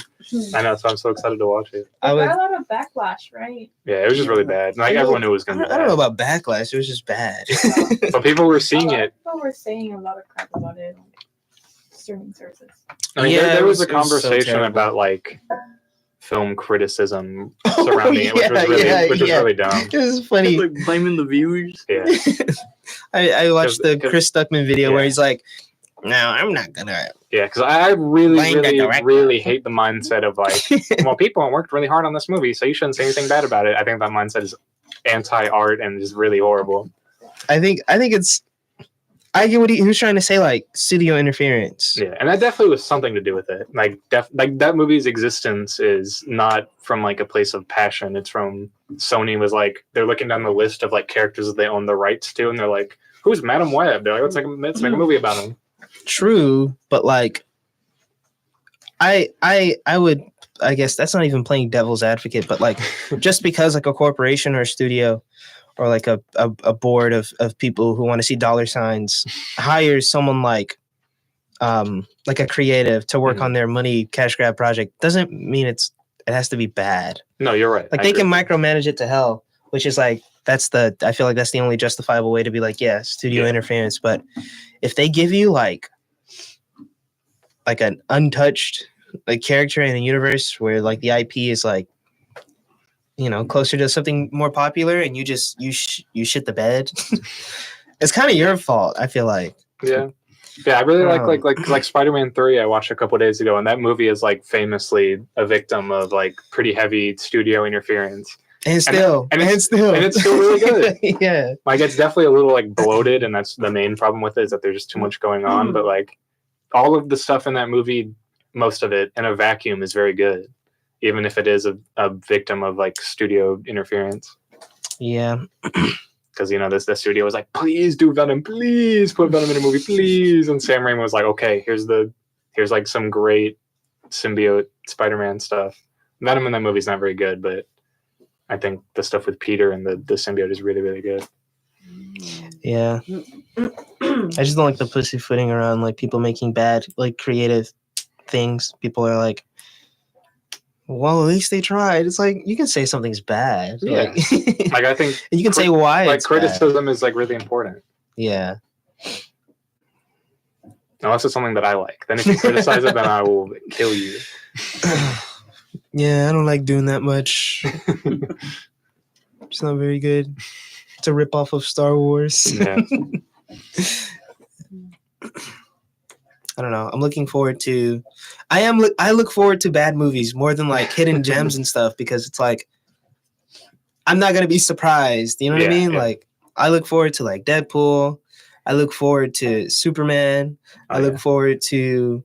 I know, so I'm so excited to watch it. I would. Got a lot of backlash, right? Yeah, it was just really bad. Like everyone knew it was I gonna be don't know bad, about backlash. It was just bad. but people were seeing it. People were saying a lot of crap about it on streaming services. I mean, Yeah, there it was a was so conversation terrible. about like film criticism surrounding it, which was really dumb. It was funny. Like blaming the viewers. Yeah, I watched the Chris Stuckman video where Yeah. he's like, no, I'm not gonna. Yeah, because I really, Blame the really, director. really hate the mindset of like, well, people worked really hard on this movie, so you shouldn't say anything bad about it. I think that mindset is anti-art and is really horrible. I think it's. I get what he was trying to say, like studio interference. Yeah, and that definitely was something to do with it. Like, like that movie's existence is not from like a place of passion. It's from Sony was like they're looking down the list of like characters that they own the rights to, and they're like, "Who's Madam Web?" They're like, let's make a movie about him." True, but like, I would. I guess that's not even playing devil's advocate, but like, just because like a corporation or a studio or like a board of people who want to see dollar signs hires someone like a creative to work on their money cash grab project doesn't mean it has to be bad. No, you're right. Like they can micromanage it to hell, which is like I feel like that's the only justifiable way to be like, yeah, studio interference. But if they give you like an untouched like character in a universe where like the IP is like, you know, closer to something more popular, and you just you shit the bed, it's kind of your fault. I feel like. Yeah, I really like Spider-Man 3. I watched a couple days ago, and that movie is like famously a victim of like pretty heavy studio interference. And it's still really good. Yeah, like it's definitely a little like bloated, and that's the main problem with it is that there's just too much going on. But like all of the stuff in that movie, most of it in a vacuum is very good. Even if it is a victim of like studio interference. Yeah. Because, you know, the studio was like, please do Venom, please put Venom in a movie, please. And Sam Raimi was like, okay, here's like some great symbiote Spider-Man stuff. Venom in that movie is not very good, but I think the stuff with Peter and the symbiote is really, really good. Yeah. I just don't like the pussyfooting around like people making bad, like creative things. People are like, well, at least they tried. It's like you can say something's bad. Yeah. Like I think you can say why. Like it's criticism bad. is like really important. Yeah. Unless it's something that I like. Then if you criticize it, then I will kill you. Yeah, I don't like doing that much. It's not very good. It's a ripoff of Star Wars. Yeah. I don't know. I'm looking forward to. I look forward to bad movies more than like hidden gems and stuff because it's like I'm not gonna be surprised. You know what I mean? Yeah. Like I look forward to like Deadpool. I look forward to Superman. I look forward to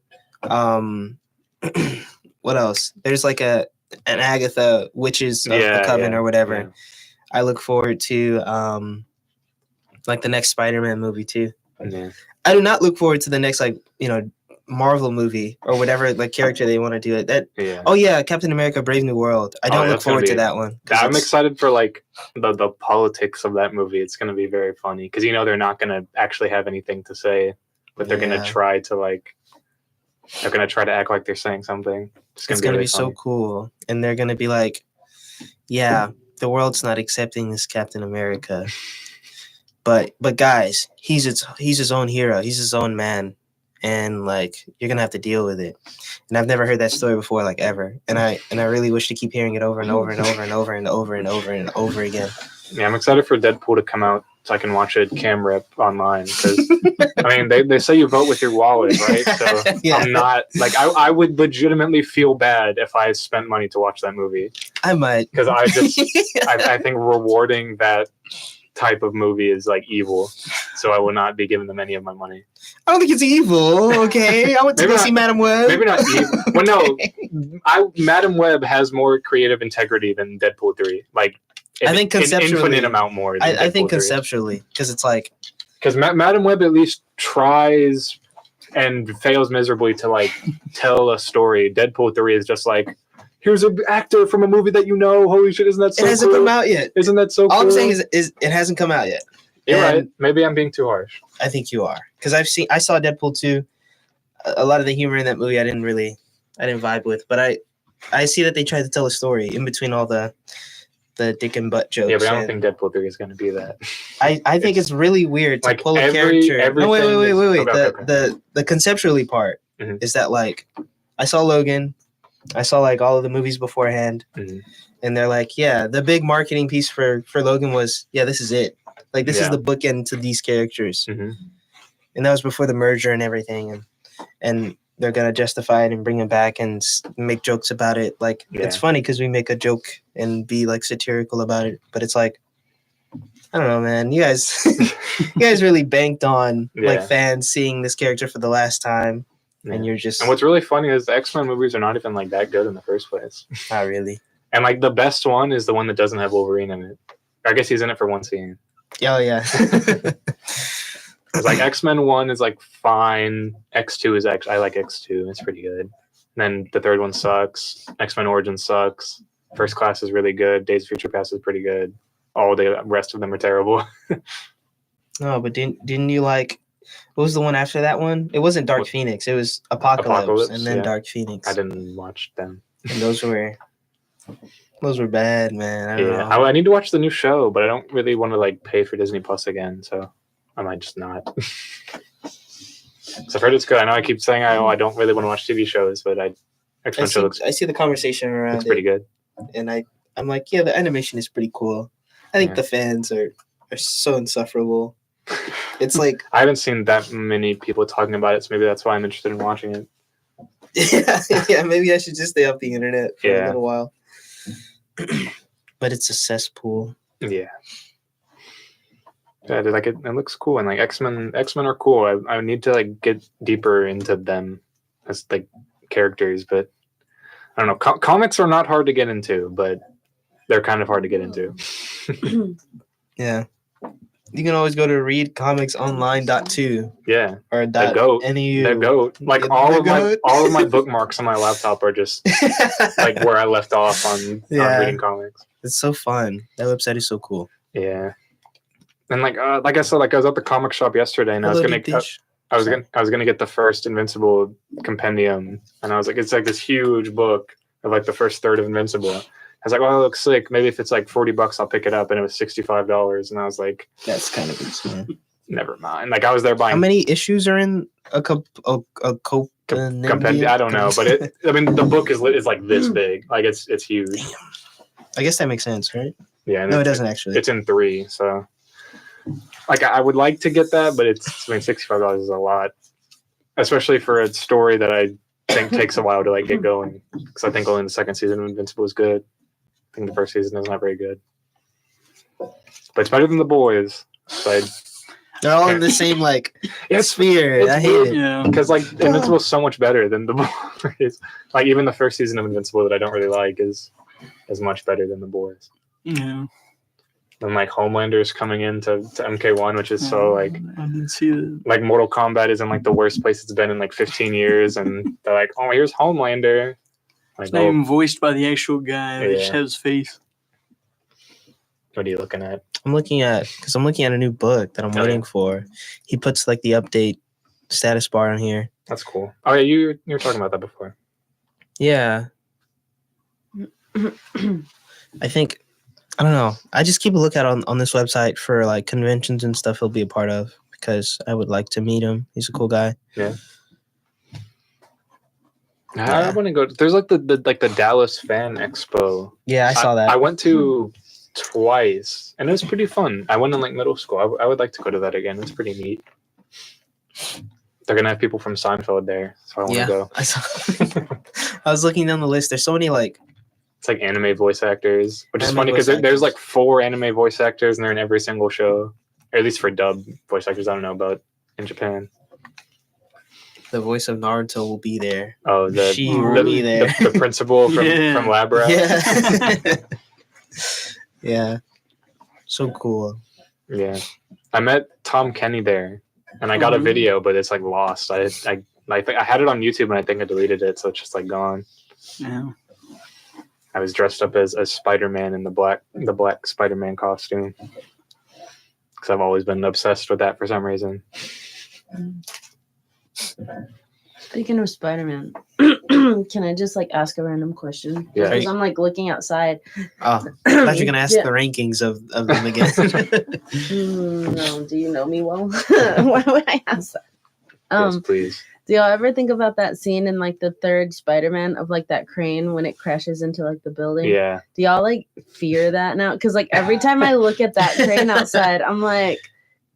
what else? There's like an Agatha Witches of the Coven or whatever. Yeah. I look forward to like the next Spider-Man movie too. Yeah. I do not look forward to the next like, you know, Marvel movie or whatever like character they want to do it. Oh yeah, Captain America Brave New World. I don't look forward to that one. I'm excited for like the politics of that movie. It's going to be very funny because you know they're not going to actually have anything to say, but they're going to try to act like they're saying something. It's going to be so cool, and they're going to be like, yeah, the world's not accepting this Captain America. But guys, he's his own hero. He's his own man. And like you're gonna have to deal with it. And I've never heard that story before, like ever. And I really wish to keep hearing it over and over and over and over and over and over and over again. Yeah, I'm excited for Deadpool to come out so I can watch it cam rip online. Because I mean, they say you vote with your wallet, right? So I'm not like I would legitimately feel bad if I spent money to watch that movie. I might because I just I think rewarding that type of movie is like evil, so I will not be giving them any of my money. I don't think it's evil. Okay, I went to go see Madam Web. Maybe not evil. Well, no, Madam Web has more creative integrity than Deadpool 3. Like, I think conceptually, infinite amount more. I think conceptually, because it's like Madam Web at least tries and fails miserably to like tell a story. Deadpool 3 is just like, here's an actor from a movie that you know. Holy shit, isn't that so cool? It hasn't come out yet. Isn't that so cool? All I'm saying is it hasn't come out yet. You're right. Maybe I'm being too harsh. I think you are. Because I saw Deadpool 2. A lot of the humor in that movie I didn't vibe with. But I see that they tried to tell a story in between all the dick and butt jokes. Yeah, but I don't think Deadpool 3 is going to be that. I think it's really weird to like pull a character. No, wait. Okay. The conceptually part is that like I saw Logan. I saw like all of the movies beforehand, and they're like, yeah, the big marketing piece for Logan was, yeah, this is it. Like this is the bookend to these characters. and that was before the merger and everything, and they're gonna justify it and bring it back and make jokes about it. Like it's funny because we make a joke and be like satirical about it, but it's like, I don't know, man. You guys, you guys really banked on like fans seeing this character for the last time, and you're just. And what's really funny is the X-Men movies are not even like that good in the first place. Not really. And like the best one is the one that doesn't have Wolverine in it. I guess he's in it for one scene. Oh yeah. It's like X-Men 1 is like fine. X2 is actually, I like X2. It's pretty good. And then the third one sucks. X-Men Origins sucks. First Class is really good. Days of Future Past is pretty good. All the rest of them are terrible. No, but didn't you like? What was the one after that one? It wasn't Dark Phoenix. It was Apocalypse and then Dark Phoenix. I didn't watch them. And those were bad, man. I don't know. I need to watch the new show, but I don't really want to like pay for Disney Plus again, so I might just not. So I've heard it's good. I know I keep saying I don't really want to watch TV shows, but X-Men show looks. I see the conversation around. It's pretty good. And I'm like, yeah, the animation is pretty cool. I think the fans are so insufferable. It's like I haven't seen that many people talking about it, so maybe that's why I'm interested in watching it. Yeah, maybe I should just stay off the internet for a little while. But it's a cesspool. Yeah. Yeah, like it looks cool, and like X-Men are cool. I need to like get deeper into them as like characters, but I don't know. Comics are not hard to get into, but they're kind of hard to get into. Yeah. You can always go to readcomicsonline.2. Yeah. Or the goat. .nu. The goat. Like all of my bookmarks on my laptop are just like where I left off on reading comics. It's so fun. That website is so cool. Yeah. And like I said, like I was at the comic shop yesterday, and I was gonna get the first Invincible compendium, and I was like, it's like this huge book of like the first third of Invincible. I was like, oh, it looks sick. Maybe if it's like $40, I'll pick it up, and it was $65, and I was like, that's kind of insane. Never mind. Like I was there buying. How many issues are in a compendium? I don't know, but the book is like this big. Like it's huge. Damn. I guess that makes sense, right? Yeah. No, it doesn't actually. It's in 3, so. Like I would like to get that, but $65 is a lot, especially for a story that I think takes a while to like get going. Because I think only the second season of Invincible is good. I think the first season is not very good, but it's better than The Boys. So they're all in the same like sphere. I hate it. Yeah, because like Invincible is so much better than The Boys. Like even the first season of Invincible that I don't really like is much better than The Boys. Yeah. And like Homelander's coming into MK1, which is so like I didn't see that. Like Mortal Kombat is in like the worst place it's been in like 15 years, and they're like, oh, here's Homelander. Like, it's not even voiced by the actual guy. They just have his face. What are you looking at? I'm looking at a new book that I'm waiting for. He puts like the update status bar on here. That's cool. Oh yeah, you were talking about that before. Yeah. I don't know. I just keep a lookout on this website for like conventions and stuff he'll be a part of, because I would like to meet him. He's a cool guy. Yeah. I want to go. There's like the Dallas Fan Expo. Yeah, I saw that. I went to twice, and it was pretty fun. I went in like middle school. I would like to go to that again. It's pretty neat. They're gonna have people from Seinfeld there, so I want to go. I was looking down the list. There's so many like. It's like anime voice actors, which is funny because there's like 4 anime voice actors, and they're in every single show, or at least for dub voice actors. I don't know about in Japan. The voice of Naruto will be there. Oh, she will be there. The principal from Lab Rat. Yeah. Yeah. So cool. Yeah. I met Tom Kenny there, and I got a video, but it's like lost. I think I had it on YouTube, and I think I deleted it, so it's just like gone. Yeah. I was dressed up as Spider-Man in the black Spider-Man costume, because I've always been obsessed with that for some reason. Speaking of Spider-Man, can I just like ask a random question? Yeah. Because I'm like looking outside. Oh, I thought you were gonna ask the rankings of them again. No, do you know me well? Why would I ask that? Yes, please. Do y'all ever think about that scene in like the third Spider-Man of like that crane when it crashes into like the building? Yeah. Do y'all like fear that now? Because like every time I look at that crane outside, I'm like,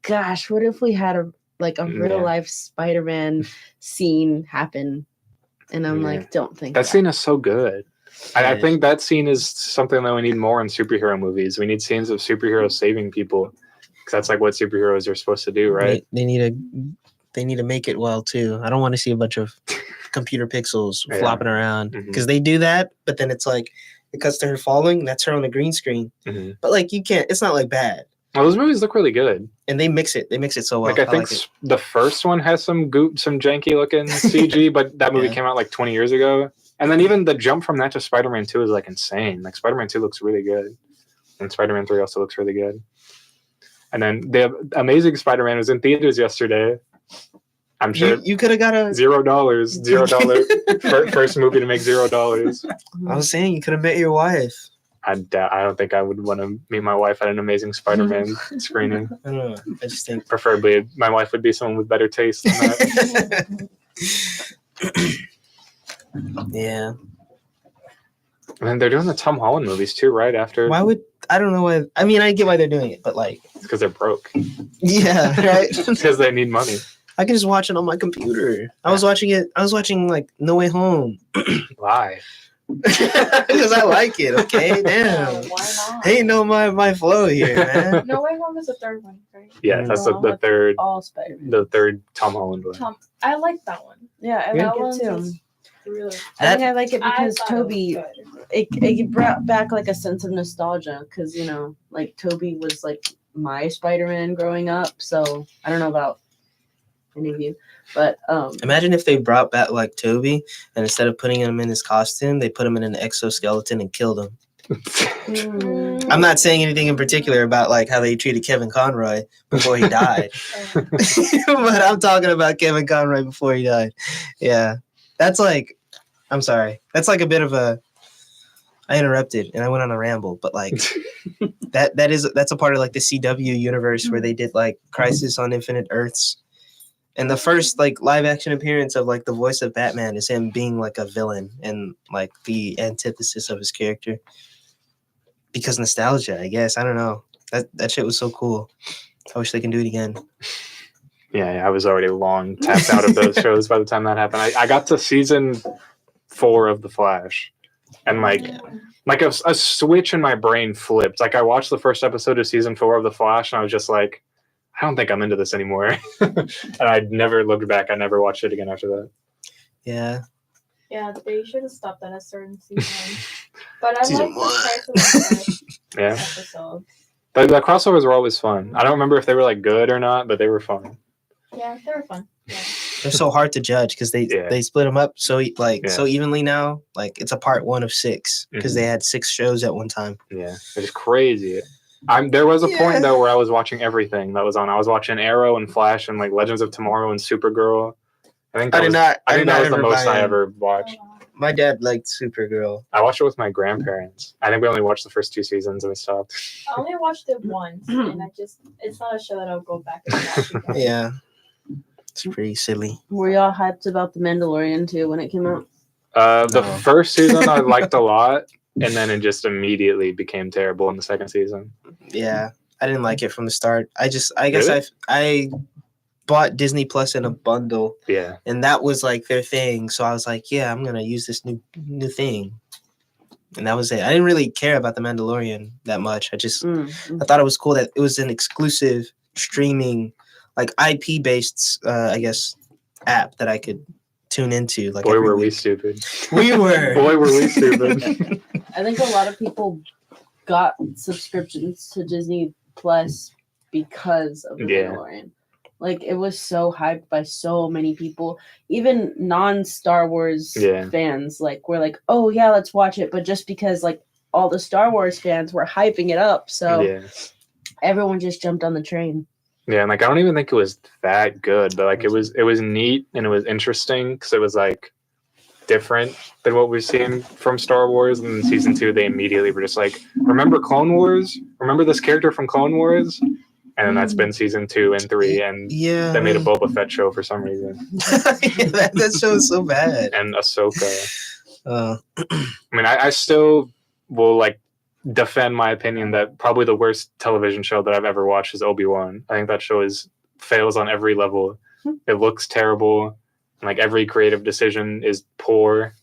gosh, what if we had like a real Yeah. life Spider-Man scene happen. And I'm Yeah. like, don't think That scene is so good. I think that scene is something that we need more in superhero movies. We need scenes of superheroes saving people, because that's like what superheroes are supposed to do, right? They need to make it well too. I don't want to see a bunch of computer pixels Yeah. flopping around, Mhm. because they do that, but then it's like it cuts to her falling. That's her on the green screen. Mhm. But like you can't. It's not like bad. Well, those movies look really good. And they mix it. They mix it so well. Like I think it. the first one has some janky looking CG, but that movie Yeah. came out like 20 years ago. And then even the jump from that to Spider-Man 2 is like insane. Like Spider-Man 2 looks really good, and Spider-Man 3 also looks really good. And then the Amazing Spider-Man was in theaters yesterday. I'm sure You could have got a. $0 first movie to make $0. I was saying you could have met your wife. I don't think I would want to meet my wife at an Amazing Spider-Man screening. I don't know. I just think. Preferably, my wife would be someone with better taste than that. Yeah. And then they're doing the Tom Holland movies too, right? After, Why would I don't know why? I mean, I get why they're doing it, but like, because they're broke. yeah, right. Because they need money. I can just watch it on my computer. I was watching like No Way Home Lie. because I like it. Okay, damn. Why not? Ain't no my flow here, man. No Way Home is the third one, right? Yeah, that's Well, the third all Spider-Man. the third Tom Holland one. I like that one. Yeah, I That like one's it too. just really. I think I like it because I thought it was Toby, good. it brought back like a sense of nostalgia because, you know, like Toby was like my Spider-Man growing up. So I don't know about any of you, but Imagine if they brought back like Toby, and instead of putting him in his costume, they put him in an exoskeleton and killed him. I'm not saying anything in particular about like how they treated Kevin Conroy before he died, but I'm talking about Kevin Conroy before he died. Yeah, that's like, I'm sorry, that's like a bit of a. I interrupted and I went on a ramble, but like that's a part of like the CW universe where they did like Crisis on Infinite Earths. And the first like live action appearance of like the voice of Batman is him being like a villain and like the antithesis of his character. Because nostalgia, I guess. I don't know. That shit was so cool. I wish they can do it again. Yeah, I was already long tapped out of those shows by the time that happened. I got to season 4 of The Flash, and like a switch in my brain flipped. Like I watched the first episode of season 4 of The Flash, and I was just like, I don't think I'm into this anymore. And I never looked back. I never watched it again after that. Yeah. Yeah, they should have stopped at a certain season. But I Season like the Crisis Yeah, episode. the crossovers were always fun. I don't remember if they were like good or not, but they were fun. Yeah, they were fun. Yeah. They're so hard to judge because they split them up so so evenly now. Like it's a part 1 of 6 because they had 6 shows at one time. Yeah, it's crazy. There was a point though where I was watching everything that was on. I was watching Arrow and Flash and like Legends of Tomorrow and Supergirl. I think that was the most I ever watched. My dad liked Supergirl. I watched it with my grandparents. I think we only watched the first 2 seasons and we stopped. I only watched it once, and it's not a show that I'll go back and watch again. Yeah. It's pretty silly. were y'all hyped about The Mandalorian too when it came out? The first season I liked a lot, and then it just immediately became terrible in the second season. Yeah. I didn't like it from the start. I guess I bought Disney Plus in a bundle. Yeah. And that was like their thing. So I was like, yeah, I'm gonna use this new thing. And that was it. I didn't really care about The Mandalorian that much. I thought it was cool that it was an exclusive streaming, like IP based I guess app that I could tune into. Like Boy, every were we week. stupid. We were. Boy, were we stupid. I think a lot of people got subscriptions to Disney Plus because of The Mandalorian. Like it was so hyped by so many people, even non-Star Wars fans. Like we're like, oh yeah, let's watch it. But just because like all the Star Wars fans were hyping it up, so everyone just jumped on the train. Yeah, and like I don't even think it was that good, but like it was neat and it was interesting because it was like different than what we've seen from Star Wars. And in season 2, they immediately were just like, remember Clone Wars? Remember this character from Clone Wars? And then that's been season 2 and 3, and they made a Boba Fett show for some reason. that show is so bad. And Ahsoka. I mean, I still will like defend my opinion that probably the worst television show that I've ever watched is Obi-Wan. I think that show is fails on every level. It looks terrible. And like every creative decision is poor.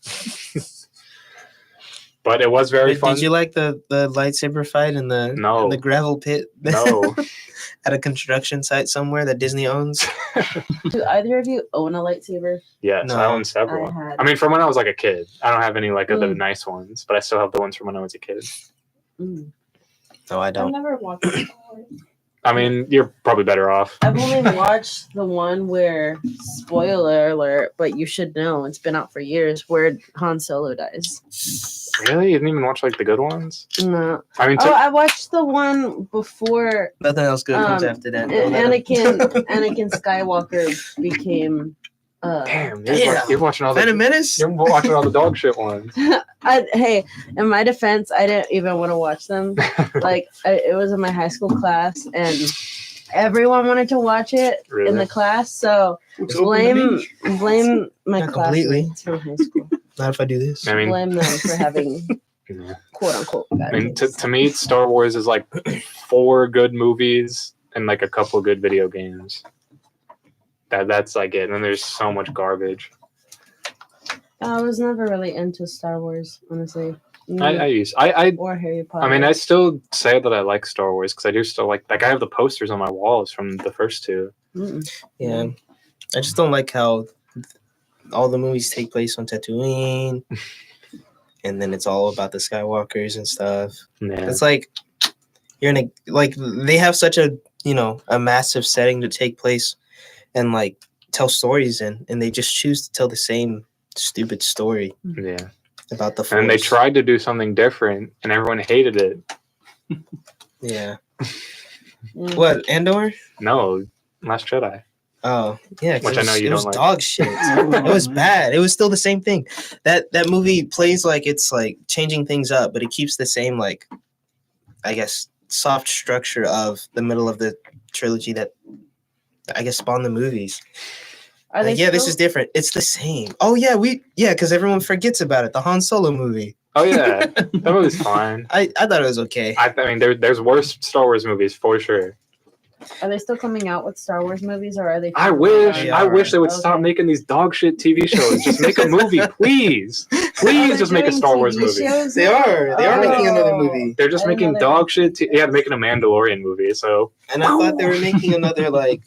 But it was very fun. Did you like the lightsaber fight in the No. in the gravel pit? No. At a construction site somewhere that Disney owns. Do either of you own a lightsaber? Yes, No, I own several. I had. I mean, from when I was like a kid. I don't have any like of the Mm. nice ones, but I still have the ones from when I was a kid. Mm. No, I I've don't. never watched Star Wars. I mean, you're probably better off. I've only watched the one where, spoiler alert, but you should know, it's been out for years, where Han Solo dies. Really? You didn't even watch like the good ones? No. I mean, Oh, I watched the one before Nothing else good comes Um, after that. Anakin Skywalker became. damn, Damn. you're watching all the Phantom Menace? you're watching all the dog shit ones. Hey, in my defense, I didn't even want to watch them. It was in my high school class, and everyone wanted to watch it Really? in the class. So blame my Not completely. classmates from high school. Not if I do this. I mean, Blame them for having yeah. quote unquote I bad mean, taste. to me, Star Wars is like 4 good movies and like a couple good video games. That's like it. And then there's so much garbage. I was never really into Star Wars, honestly. I Or Harry Potter. I mean, I still say that I like Star Wars because I do still like I have the posters on my walls from the first 2. Mm-mm. Yeah. I just don't like how all the movies take place on Tatooine. And then it's all about the Skywalkers and stuff. Yeah. It's like you're in a like they have such a a massive setting to take place and like tell stories in, and they just choose to tell the same stupid story Yeah. about the Force. And they tried to do something different, and everyone hated it. Yeah. Mm. What, Andor? No, Last Jedi. Oh, yeah. 'cause Which I know you it don't was like. dog shit. It was bad. It was still the same thing. That movie plays like it's like changing things up, but it keeps the same like, I guess, soft structure of the middle of the trilogy that I guess spawned the movies. Are they This still- is different. It's the same. Oh yeah, because everyone forgets about it. The Han Solo movie. Oh yeah, that movie's fine. I thought it was okay. I mean, there's worse Star Wars movies for sure. Are they still coming out with Star Wars movies, or are they? I wish They I are. wish they would stop Okay. making these dog shit TV shows. Just make a movie, please. Please, just make a Star Wars movie. They are. They are making another Oh. movie. They're just I didn't making know they dog shit. They're making a Mandalorian movie. So, And I thought they were making another like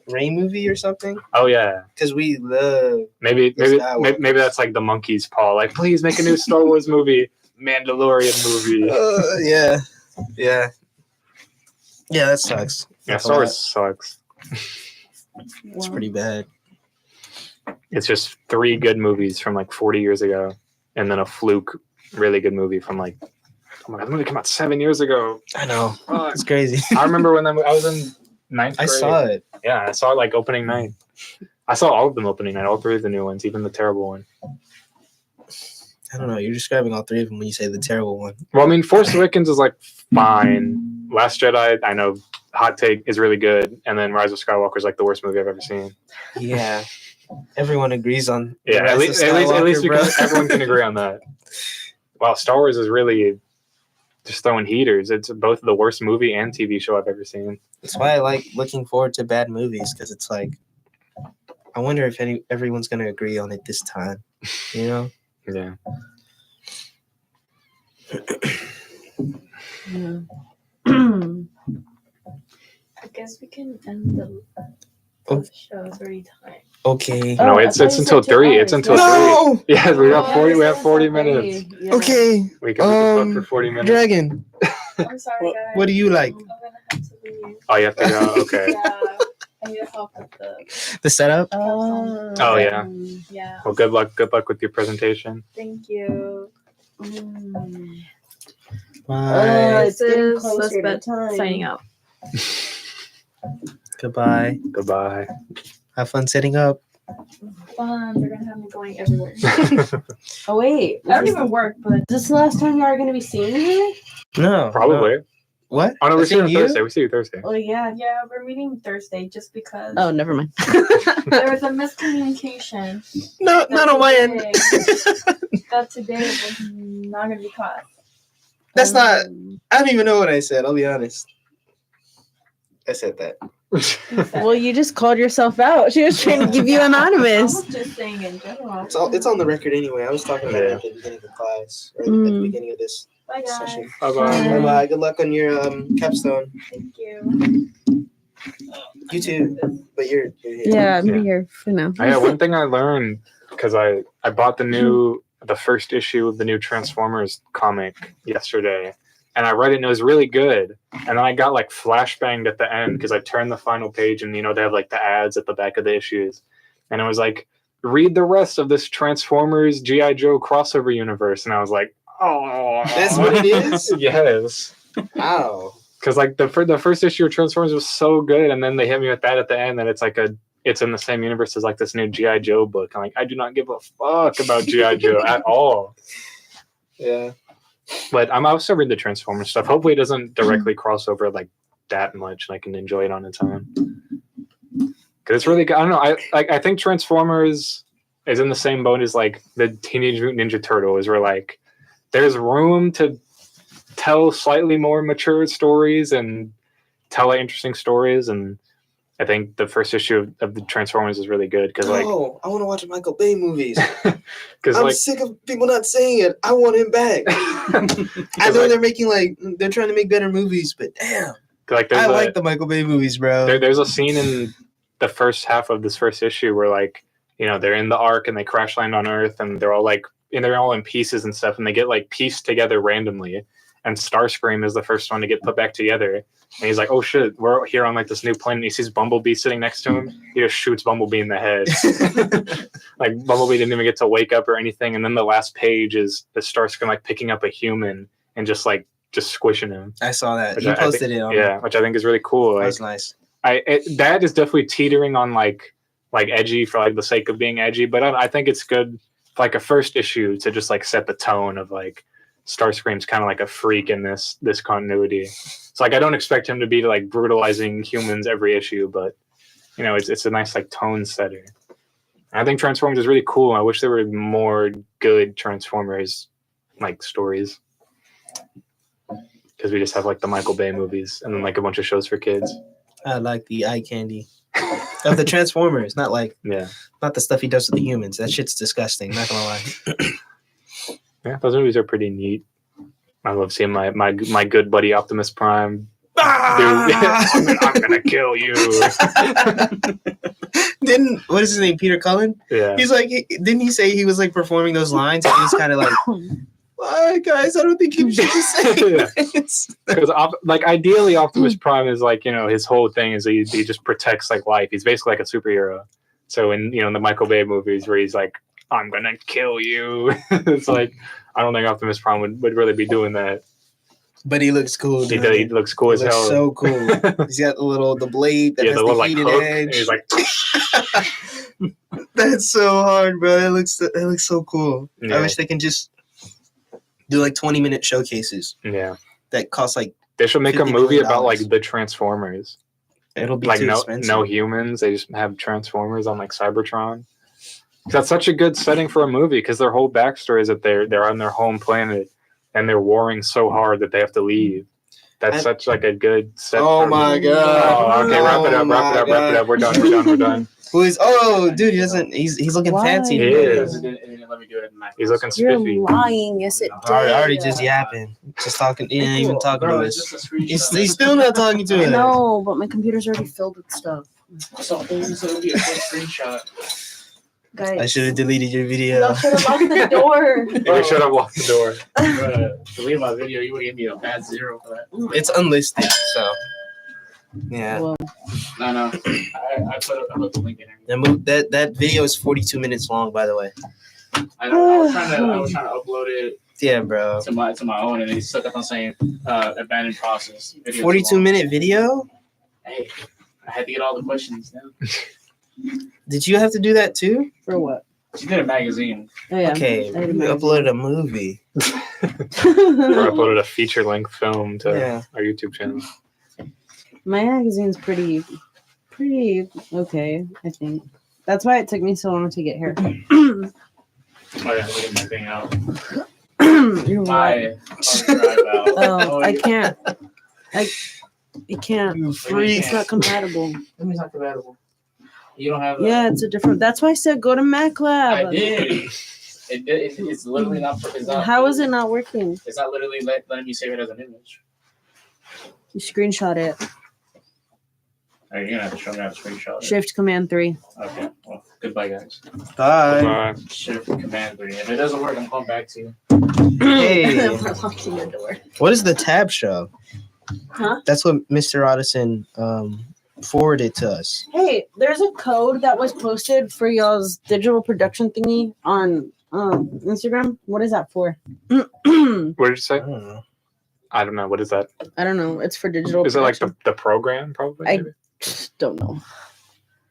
Ray movie or something. oh yeah, Because we love. maybe Skywalkers. maybe that's like the monkey's paw. Like, please make a new Star Wars movie, Mandalorian movie. Yeah. That sucks. Yeah, Star Wars sucks. It's pretty bad. It's just 3 good movies from like 40 years ago, and then a fluke really good movie from like, oh my god, the movie came out 7 years ago. I know. Fuck. It's crazy. I remember when I was in 9th grade. I saw it. Yeah, I saw it like opening night. I saw all of them opening night, all 3 of the new ones, even the terrible one. I don't know. You're describing all 3 of them when you say the terrible one. Well, I mean, Force Awakens is like fine. Last Jedi, I know, hot take, is really good, and then Rise of Skywalker is like the worst movie I've ever seen. Yeah. Everyone agrees on. the Yeah, Rise at of least Skywalker, bro. everyone can agree on that. Wow, Star Wars is really just throwing heaters. It's both the worst movie and TV show I've ever seen. That's why I like looking forward to bad movies, because it's like, I wonder if everyone's gonna agree on it this time. You know? Yeah. Yeah. I guess we can end the Oh. show. It's already time. Okay. No, Oh, I it's thought you until said 2 3. It's hours. until No! 3. Yeah, we have Oh, 40. We I have said 40 it's minutes. Yeah. Okay. We can fuck for 40 minutes. Dragon. I'm sorry, guys. What do you like? I'm gonna have to leave. Oh, you have to go. Okay. Yeah, I need help with the. The setup? Oh, yeah. Yeah. Well, good luck. Good luck with your presentation. Thank you. Bye. It's getting This is closer to Lisbeth time. signing out. Goodbye. Goodbye. Have fun setting up. Fun. They're gonna have me going everywhere. Oh wait, I don't even work, but Is this the last time you are going to be seeing me? No. Probably. no. What? Oh no, we I see you on think Thursday. We see you Thursday. Oh yeah. yeah, we're meeting Thursday just because Oh, never mind. there was a miscommunication. No, not on my end. That today was not gonna be class. That's not. I don't even know what I said. I'll be honest. I said that. Well, you just called yourself out. She was trying to give you anonymous. just saying in general. It's on the record anyway. I was talking about it at the beginning of the class, or at the beginning of this Bye, guys. session. Bye-bye. Bye. Good luck on your capstone. Thank you. You too, but you're here. Yeah, I'm here for now. Yeah, one thing I learned, because I bought the first issue of the new Transformers comic yesterday, and I read it and it was really good. And then I got like flashbanged at the end because I turned the final page and, they have like the ads at the back of the issues. And it was like, read the rest of this Transformers G.I. Joe crossover universe. And I was like, oh. That's what it is? Yes. Wow. Because like the first issue of Transformers was so good, and then they hit me with that at the end, and it's like it's in the same universe as like this new G.I. Joe book. I'm like, I do not give a fuck about G.I. Joe at all. Yeah. But I'm also reading the Transformers stuff. Hopefully it doesn't directly cross over like that much, and I can enjoy it on its own. Because it's really good. I don't know. I think Transformers is in the same boat as like the Teenage Mutant Ninja Turtles, where like there's room to tell slightly more mature stories and tell interesting stories, and I think the first issue of the Transformers is really good because like, I want to watch Michael Bay movies. because I'm like sick of people not saying it. I want him back. I know they're making they're trying to make better movies, but damn, like I like the Michael Bay movies, bro. There's a scene in the first half of this first issue where like they're in the Ark and they crash land on Earth and they're all in pieces and stuff, and they get like pieced together randomly. And Starscream is the first one to get put back together. And he's like, oh shit, we're here on like this new planet. And he sees Bumblebee sitting next to him. He just shoots Bumblebee in the head. Like Bumblebee didn't even get to wake up or anything. And then the last page is the Starscream like picking up a human and just squishing him. I saw that. Which You I posted think, it on. Yeah, which I think is really cool. That was nice. That is definitely teetering on like edgy for like the sake of being edgy. But I think it's good for like a first issue to just like set the tone of like, Starscream's kind of like a freak in this continuity. So like I don't expect him to be like brutalizing humans every issue, but it's a nice like tone setter. And I think Transformers is really cool. I wish there were more good Transformers like stories, because we just have like the Michael Bay movies and then like a bunch of shows for kids. I like the eye candy of the Transformers, not the stuff he does to the humans. That shit's disgusting. Not gonna lie. Yeah, those movies are pretty neat. I love seeing my good buddy Optimus Prime. Dude, I'm gonna kill you. What is his name? Peter Cullen? Yeah. He's like, didn't he say he was like performing those lines? And he was kind of like, why, guys? I don't think you should be saying this. Because ideally, Optimus Prime is like his whole thing is he just protects like life. He's basically like a superhero. So in the Michael Bay movies where he's like, I'm gonna kill you. It's like I don't think Optimus Prime would really be doing that. But he looks cool. He looks cool as hell. So cool. He's got the blade that has the heated edge. He's like, that's so hard, bro. That looks so cool. Yeah. I wish they can just do like 20-minute showcases. Yeah. That cost like. They should make a movie about $50 like the Transformers. It'll be like too expensive. No humans. They just have Transformers on like Cybertron. That's such a good setting for a movie because their whole backstory is that they're on their home planet and they're warring so hard that they have to leave. That's such like a good set. Oh my god! Oh, okay, wrap it up. We're done. Dude, he doesn't. He's looking Why? fancy. He is. Let me do it at night. He's looking You're spiffy. lying. Yes, it did. I already just yapping, just talking. He ain't even talking to us. He's still not talking to us. No, but my computer's already filled with stuff. So it'll be a quick screenshot. Guys, I should have deleted your video. y'all should have locked the door. We should have locked the door. Delete my video. You would give me a bad 0 for that. It's unlisted, so yeah. Well, No. I put the link in there. That video is 42 minutes long, by the way. I know. I was trying to upload it Yeah, bro. to my own, and they stuck up on saying abandoned process. Video's 42-minute video? Hey, I had to get all the questions down. Did you have to do that too? for what? She did a magazine. Oh, yeah. Okay, I had a you magazine. uploaded a movie. Or uploaded a feature-length film to our YouTube channel. My magazine's pretty okay, I think. That's why it took me so long to get here. Oh yeah, look at my thing out. You're My right. hard drive out. Oh, I can't. You can't. Free. It's not compatible. Let me not compatible. You don't have. Yeah, it's a different. That's why I said go to MacLab. I did. It's literally not. It's not. How is it not working? It's not literally letting me save it as an image. You screenshot it. Are you gonna have to show me how to screenshot it? Shift Command 3. Okay. Well, goodbye, guys. Bye. Shift Command 3. If it doesn't work, I'm calling back to you. Hey, I'm locking your door. what is the tab show? Huh? That's what Mr. Otteson forwarded to us. Hey, there's a code that was posted for y'all's digital production thingy on Instagram. What is that for? What did you say? I don't know. I don't know. What is that? I don't know. It's for digital. Is it like production. the program? Probably. I- Maybe? Don't know.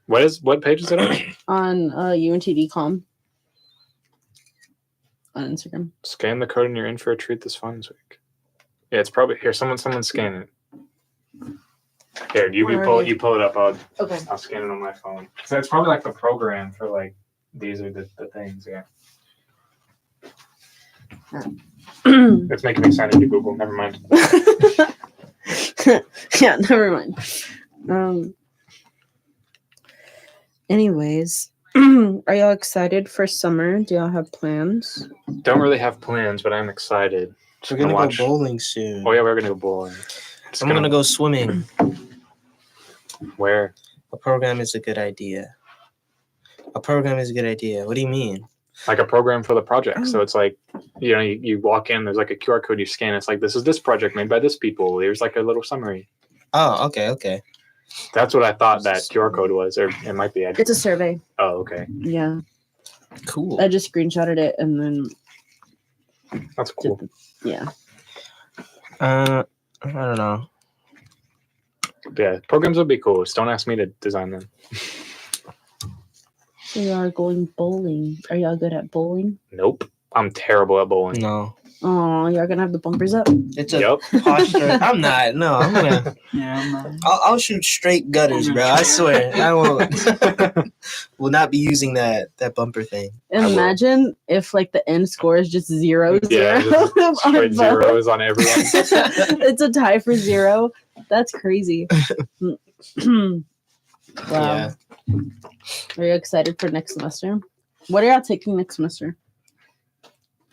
What page is it on? On UNTD.com on Instagram. Scan the code and you're in for a treat this Finance Week. Yeah, it's probably here. Someone scan it. Here, you Where pull are it. you? You pull it up. Okay. I'll scan it on my phone. So it's probably like the program for like these are the things. Yeah, it's making me sign into Google. Never mind. Yeah, never mind. Anyways, are y'all excited for summer? Do y'all have plans? Don't really have plans, but I'm excited. We're gonna watch- go bowling soon. Oh yeah, we're gonna go bowling. I'm gonna go swimming. Where? A program is a good idea. A program is a good idea. What do you mean? Like a program for the project. So it's like, you walk in, there's like a QR code you scan. It's like, this is this project made by this people. Here's like a little summary. Oh, okay. That's what I thought that QR code was, or it might be. It's a survey. Oh, okay. Yeah. Cool. I just screenshotted it and then That's cool. yeah. I don't know. Yeah, programs would be cool. Just don't ask me to design them. So y'all are going bowling. Are y'all good at bowling? Nope. I'm terrible at bowling. No. Oh, y'all gonna have the bumpers up? It's a Yep. posture. I'm not. No, I'm gonna. Yeah, I'm not. I'll shoot straight gutters, bro. I swear. I won't. Will not be using that bumper thing. will. Imagine if like the end score is just 0-0. Yeah, just on straight both. zeros on everyone. It's a tie for 0. That's crazy. Wow. Yeah. Are you excited for next semester? What are y'all taking next semester?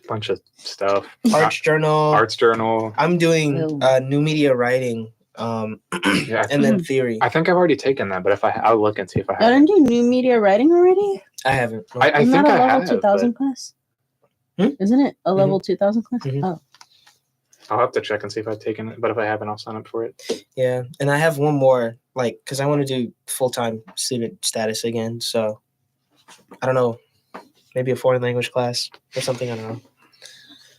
Bunch of stuff. Arts journal. Arts journal. I'm doing Ew. new media writing. Yeah, And then theory. I think I've already taken that, but I'll look and see if I Y'all have. didn't do new media writing already? I haven't. I Isn't think that a I level have. 2000 but class? Hmm? Isn't it a level 2000 class? Mhm. Oh. I'll have to check and see if I've taken it. But if I haven't, I'll sign up for it. Yeah, and I have one more, like, because I want to do full-time student status again. So I don't know, maybe a foreign language class or something. I don't know.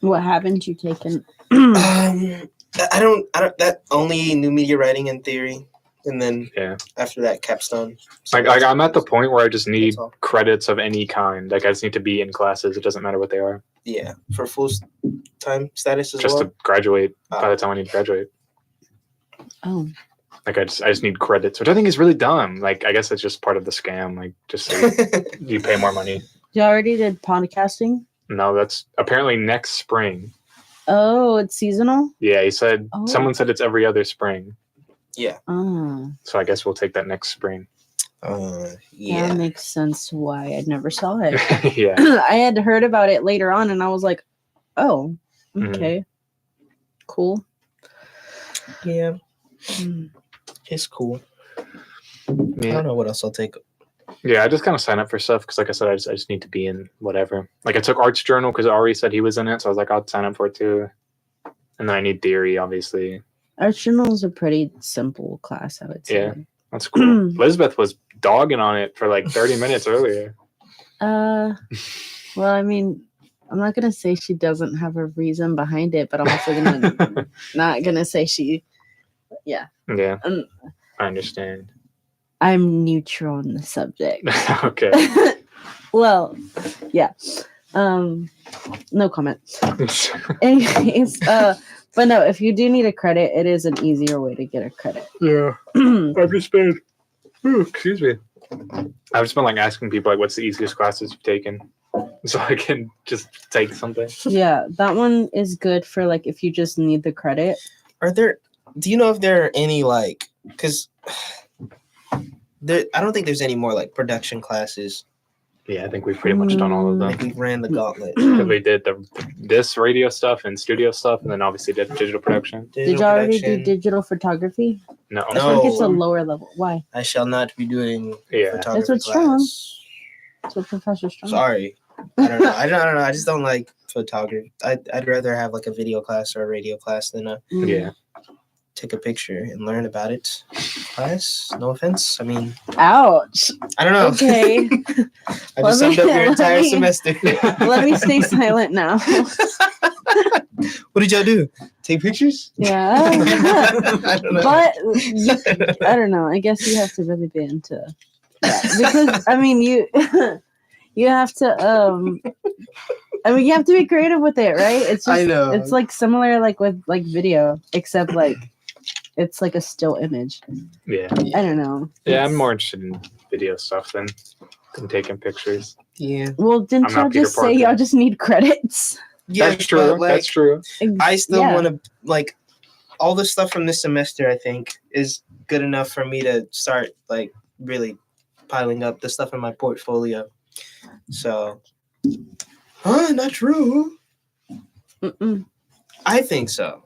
What haven't you taken? I don't. That only new media writing and theory, and then Yeah. after that capstone. So Like I'm at the point where I just need that's all. credits of any kind. Like I just need to be in classes. It doesn't matter what they are. Yeah, for full-time status as Just well. to graduate by the time I need to graduate. Oh. Like I just need credits, which I think is really dumb. Like I guess it's just part of the scam. Like just so you pay more money. You already did podcasting? No, that's apparently next spring. Oh, it's seasonal? Yeah, he said Oh. someone said it's every other spring. Oh. So I guess we'll take that next spring. Yeah. That makes sense why I never saw it. Yeah. I had heard about it later on and I was like, oh, Mhm. okay. Cool. Yeah, Mm. it's cool. I Yeah. don't know what else I'll take. Yeah, I just kind of sign up for stuff because, like I said, I just need to be in whatever. Like I took Arts Journal because Ari said he was in it, so I was like, I'll sign up for it too. And then I need theory, obviously. Art journal is a pretty simple class, I would say. Yeah. That's cool. Elizabeth was dogging on it for like 30 minutes earlier. Well, I mean, I'm not gonna say she doesn't have a reason behind it, but I'm also gonna not gonna say she. Yeah, Um, I understand. I'm neutral on the subject. Okay. Well, yeah. No comment. Anyways, but no, if you do need a credit, it is an easier way to get a credit. Yeah. I've just been. Ooh, excuse me. I've just been like asking people like, what's the easiest classes you've taken, so I can just take something. Yeah, that one is good for like if you just need the credit. Are there Do you know if there are any like? Because I don't think there's any more like production classes. Yeah, I think we've pretty much done all of them. Like we ran the gauntlet. Because we did this radio stuff and studio stuff, and then obviously did digital production. Did you already do digital photography? No. I think it's a lower level. Why? I shall not be doing photography That's what's class. wrong. That's what Professor Strong. Sorry. I don't know. I don't know. I just don't like photography. I'd rather have like a video class or a radio class than Yeah. take a picture and learn about it class. No offense. I mean, Ouch. I don't know. Okay. I just summed up your entire semester. Let me stay silent now. What did y'all do? Take pictures? Yeah. I don't know. But I don't know. I guess you have to really be into that because I mean you have to you have to be creative with it, right? It's just, I know. It's like similar like with like video, except like it's like a still image. Yeah. I don't know. Yeah, I'm more interested in video stuff than taking pictures. Yeah. Well, didn't I'm not y'all Peter just say Parker. y'all just need credits? Yeah, That's true. but, like, That's true. I still Yeah. want to like all the stuff from this semester. I think is good enough for me to start like really piling up the stuff in my portfolio. So, not true. Mm-mm. I think so.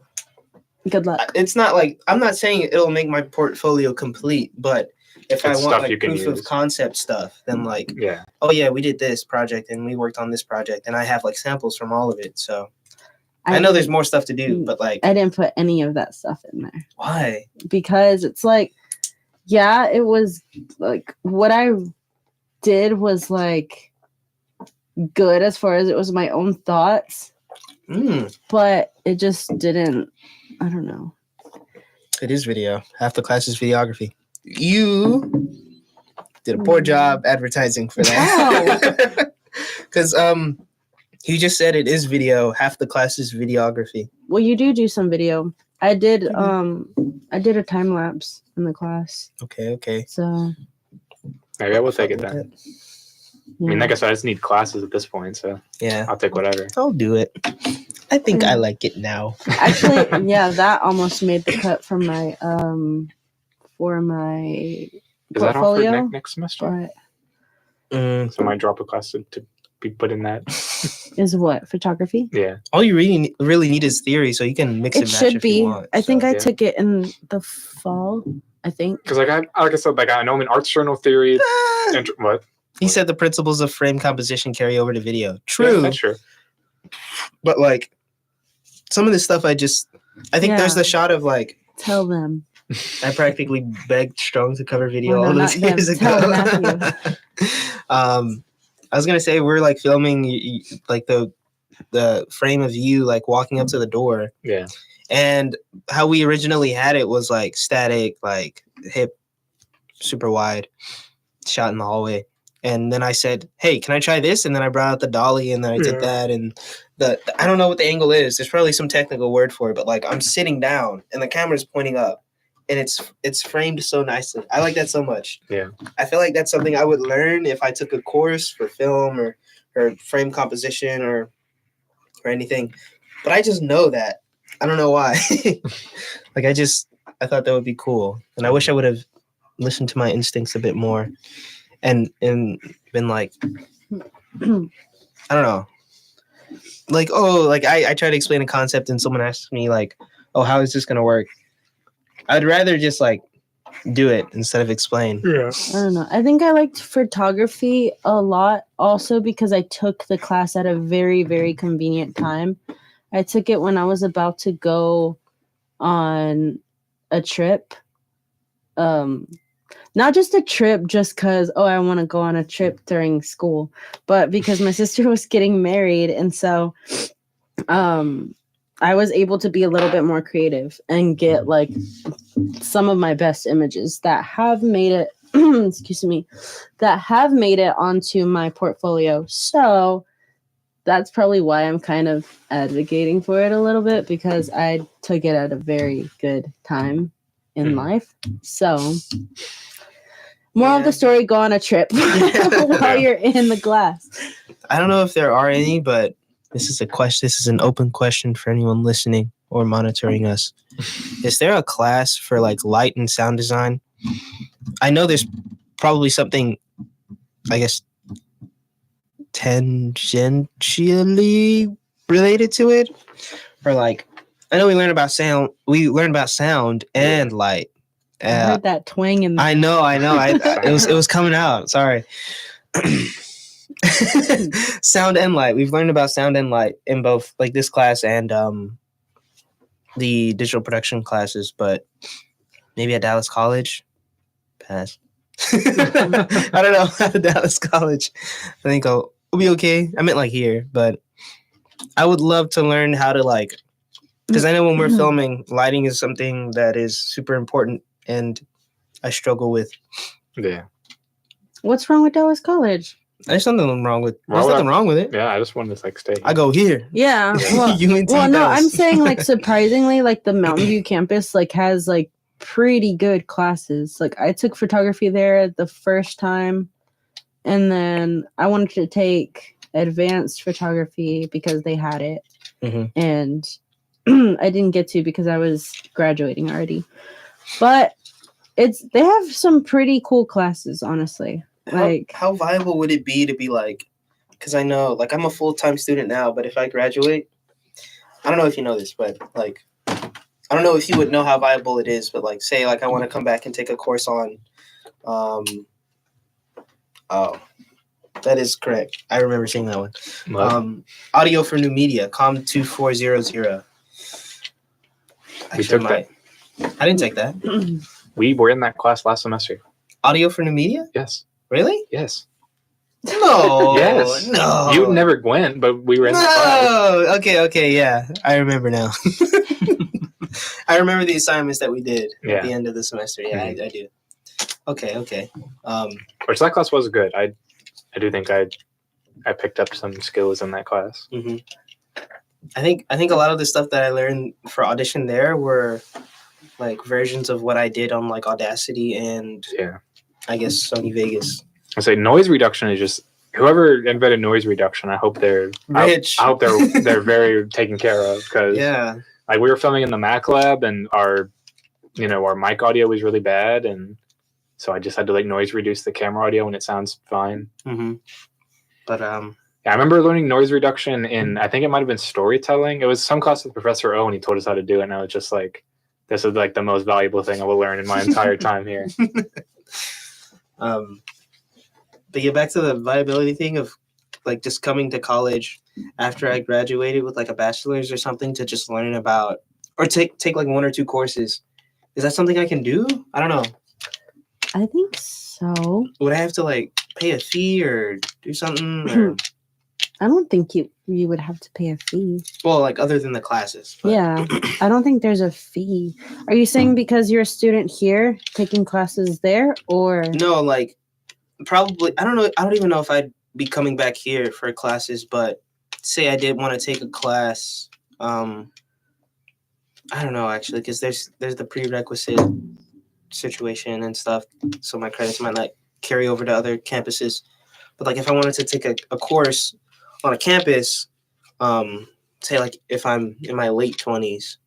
Good luck. It's not like I'm not saying it'll make my portfolio complete, but if I It's want stuff you like can proof of use. concept stuff, then like, Yeah. oh yeah, we did this project and we worked on this project, and I have like samples from all of it. So I know there's more stuff to do, but like, I didn't put any of that stuff in there why? because it's like, yeah, it was like what I did was like good as far as it was my own thoughts, but it just didn't. I don't know. It is video. Half the class is videography. You did a poor job advertising for that. Because you just said it is video. Half the class is videography. Well, you do some video. I did a time lapse in the class. Okay. So Maybe I will take it then. I mean, like I said, I just need classes at this point, so Yeah, I'll take whatever. I'll do it. I think I like it now. actually, yeah, that almost made the cut from my for my Is that offered portfolio. next semester? But So I might drop a class to be put in that. is what photography? Yeah. All you really need is theory, so you can mix It and match should if you be. want. I think so. I yeah. took it in the fall. I think. Because like I said, like I know I'm in arts journal theory. And, what? He said the principles of frame composition carry over to video. Yeah, True, that's true. but like some of this stuff, I think there's Yeah. the shot of like Tell them. I practically begged Strong to cover video Oh, no, all those not them. years Tell ago. Matthew. I was gonna say we're like filming like the frame of you like walking up to the door, Yeah. and how we originally had it was like static, like hip, super wide, shot in the hallway. And then I said, "Hey, can I try this?" And then I brought out the dolly, and then I did that. And I don't know what the angle is. There's probably some technical word for it, but like I'm sitting down and the camera's pointing up, and it's framed so nicely. I like that so much. Yeah. I feel like that's something I would learn if I took a course for film or frame composition or anything. But I just know that. I don't know why. Like I thought that would be cool, and I wish I would have listened to my instincts a bit more. And been like, I don't know. Like, I try to explain a concept and someone asks me like, oh, how is this going to work? I'd rather just like do it instead of explain. Yeah. I don't know. I think I liked photography a lot also because I took the class at a very, very convenient time. I took it when I was about to go on a trip. Not just a trip just because, I want to go on a trip during school, but because my sister was getting married. And so I was able to be a little bit more creative and get like some of my best images that have made it, that have made it onto my portfolio. So that's probably why I'm kind of advocating for it a little bit, because I took it at a very good time in life. So moral of the story, go on a trip while you're in the class. I don't know if there are any, but This is a question. This is an open question for anyone listening or monitoring us. Is there a class for like light and sound design? I know there's probably something, I guess, tangentially related to it, or like I know we learned about sound. We learned about sound and light. I heard that twang in the I know. It was coming out. Sorry. Sound and light. We've learned about sound and light in both like this class and the digital production classes, but maybe at Dallas College. Pass. I don't know. At Dallas College. I think I'll be okay. I meant like here, but I would love to learn how to like, because I know when we're filming, lighting is something that is super important and I struggle with. Yeah. What's wrong with Dallas College? There's nothing wrong with Why there's would nothing wrong with it. Yeah, I just wanted to like stay. I go here. Yeah. Well, UNT well, no, Dallas. I'm saying like surprisingly, like the Mountain View campus like has like pretty good classes. Like I took photography there the first time, and then I wanted to take advanced photography because they had it, and I didn't get to because I was graduating already. But they have some pretty cool classes, honestly. Like how viable would it be to be like, because I know like I'm a full-time student now, but if I graduate, I don't know if you know this, but like I don't know if you would know how viable it is, but like say like I want to come back and take a course on that is correct. I remember seeing that one. Audio for new media, COM 2400. We took that. I didn't take that. We were in that class last semester. Audio for new media? Yes. Really? Yes. No. Yes. No. You never went, but we were in that class. No. Okay. Yeah, I remember now. I remember the assignments that we did at the end of the semester. Yeah, I do. Okay. Which that class was good. I do think I picked up some skills in that class. Mm-hmm. I think a lot of the stuff that I learned for audition there were like versions of what I did on like Audacity and I guess Sony Vegas. I say noise reduction is just whoever invented noise reduction. I hope they're rich. I hope they're very taken care of, because like we were filming in the Mac lab and our mic audio was really bad, and so I just had to like noise reduce the camera audio and it sounds fine. Mm-hmm. But I remember learning noise reduction in, I think it might have been storytelling. It was some class with Professor O, and he told us how to do it, and I was just like, this is like the most valuable thing I will learn in my entire time here. But yeah, back to the viability thing of like just coming to college after I graduated with like a bachelor's or something to just learn about or take like 1 or 2 courses. Is that something I can do? I don't know. I think so. Would I have to like pay a fee or do something? Or... I don't think you would have to pay a fee. Well, like other than the classes. But... Yeah, I don't think there's a fee. Are you saying because you're a student here taking classes there, or no? Like probably I don't know. I don't even know if I'd be coming back here for classes. But say I did want to take a class. I don't know actually, because there's the prerequisite situation and stuff, so my credits might not carry over to other campuses. But like if I wanted to take a course on a campus, say like if I'm in my late 20s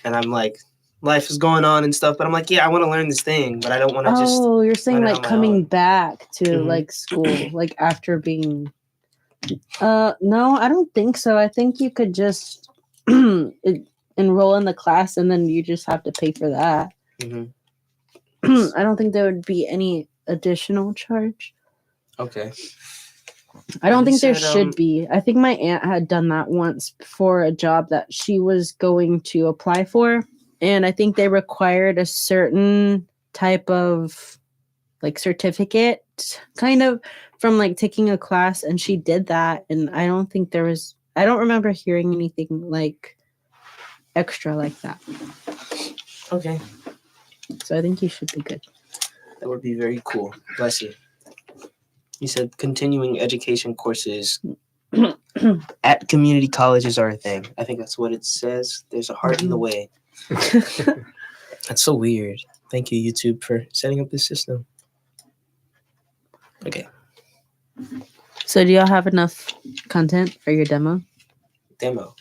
and I'm like life is going on and stuff, but I'm like, yeah, I want to learn this thing, but I don't want to just. Oh, you're saying like coming back to Mm-hmm. like school, like after being. No, I don't think so. I think you could just enroll in the class and then you just have to pay for that. Mm-hmm. I don't think there would be any additional charge. Okay. I don't think there should be. I think my aunt had done that once for a job that she was going to apply for. And I think they required a certain type of like certificate kind of from like taking a class. And she did that. And I don't remember hearing anything like extra like that. Okay. So I think you should be good. That would be very cool. Bless you. You said continuing education courses at community colleges are a thing. I think that's what it says. There's a heart in the way. That's so weird. Thank you, YouTube, for setting up this system. Okay. So do y'all have enough content for your demo? demo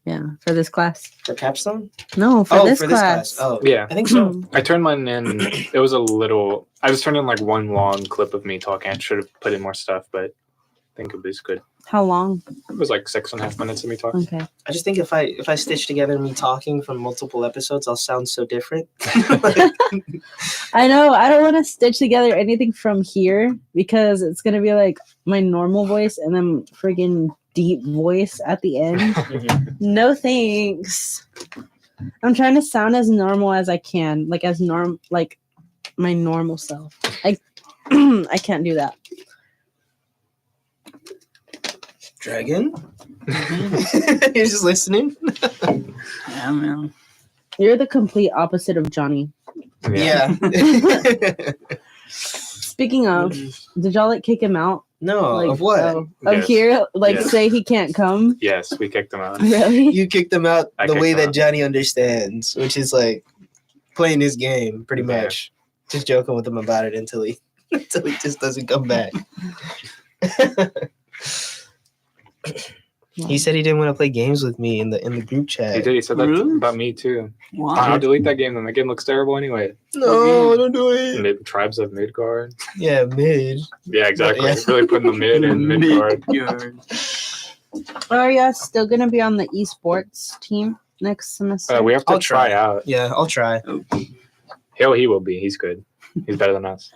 Yeah, for this class. for capstone. No, for this class. Oh, Yeah. I think so. I turned mine in. It was a little. I just turned in like one long clip of me talking. I should have put in more stuff, but I think it was good. How long? It was like 6.5 minutes of me talking. Okay. I just think if I stitch together me talking from multiple episodes, I'll sound so different. I know. I don't want to stitch together anything from here because it's gonna be like my normal voice and then friggin' deep voice at the end. No thanks. I'm trying to sound as normal as I can, like like my normal self. I can't do that. Dragon? You're just listening? Yeah, man. You're the complete opposite of Johnny. Yeah. Speaking of, did y'all like kick him out? No, Like of what? Of Yes. here? Like Yes. say he can't come? Yes, we kicked him out. Really? You kicked him out I the kicked way him that out. Johnny understands, which is like playing his game, pretty Yeah. much. Just joking with him about it until he just doesn't come back. He said he didn't want to play games with me in the group chat. He did. He said that Really? about me too. Wow. I'll delete that game. Then the game looks terrible anyway. No, don't do it. Mid tribes of Midgard. Yeah, mid. Yeah, exactly. Yeah. Really putting the mid in Midgard. Midgard. Are you still gonna be on the esports team next semester? We have to I'll try try. out. Yeah, I'll try. He will be. He's good. He's better than us.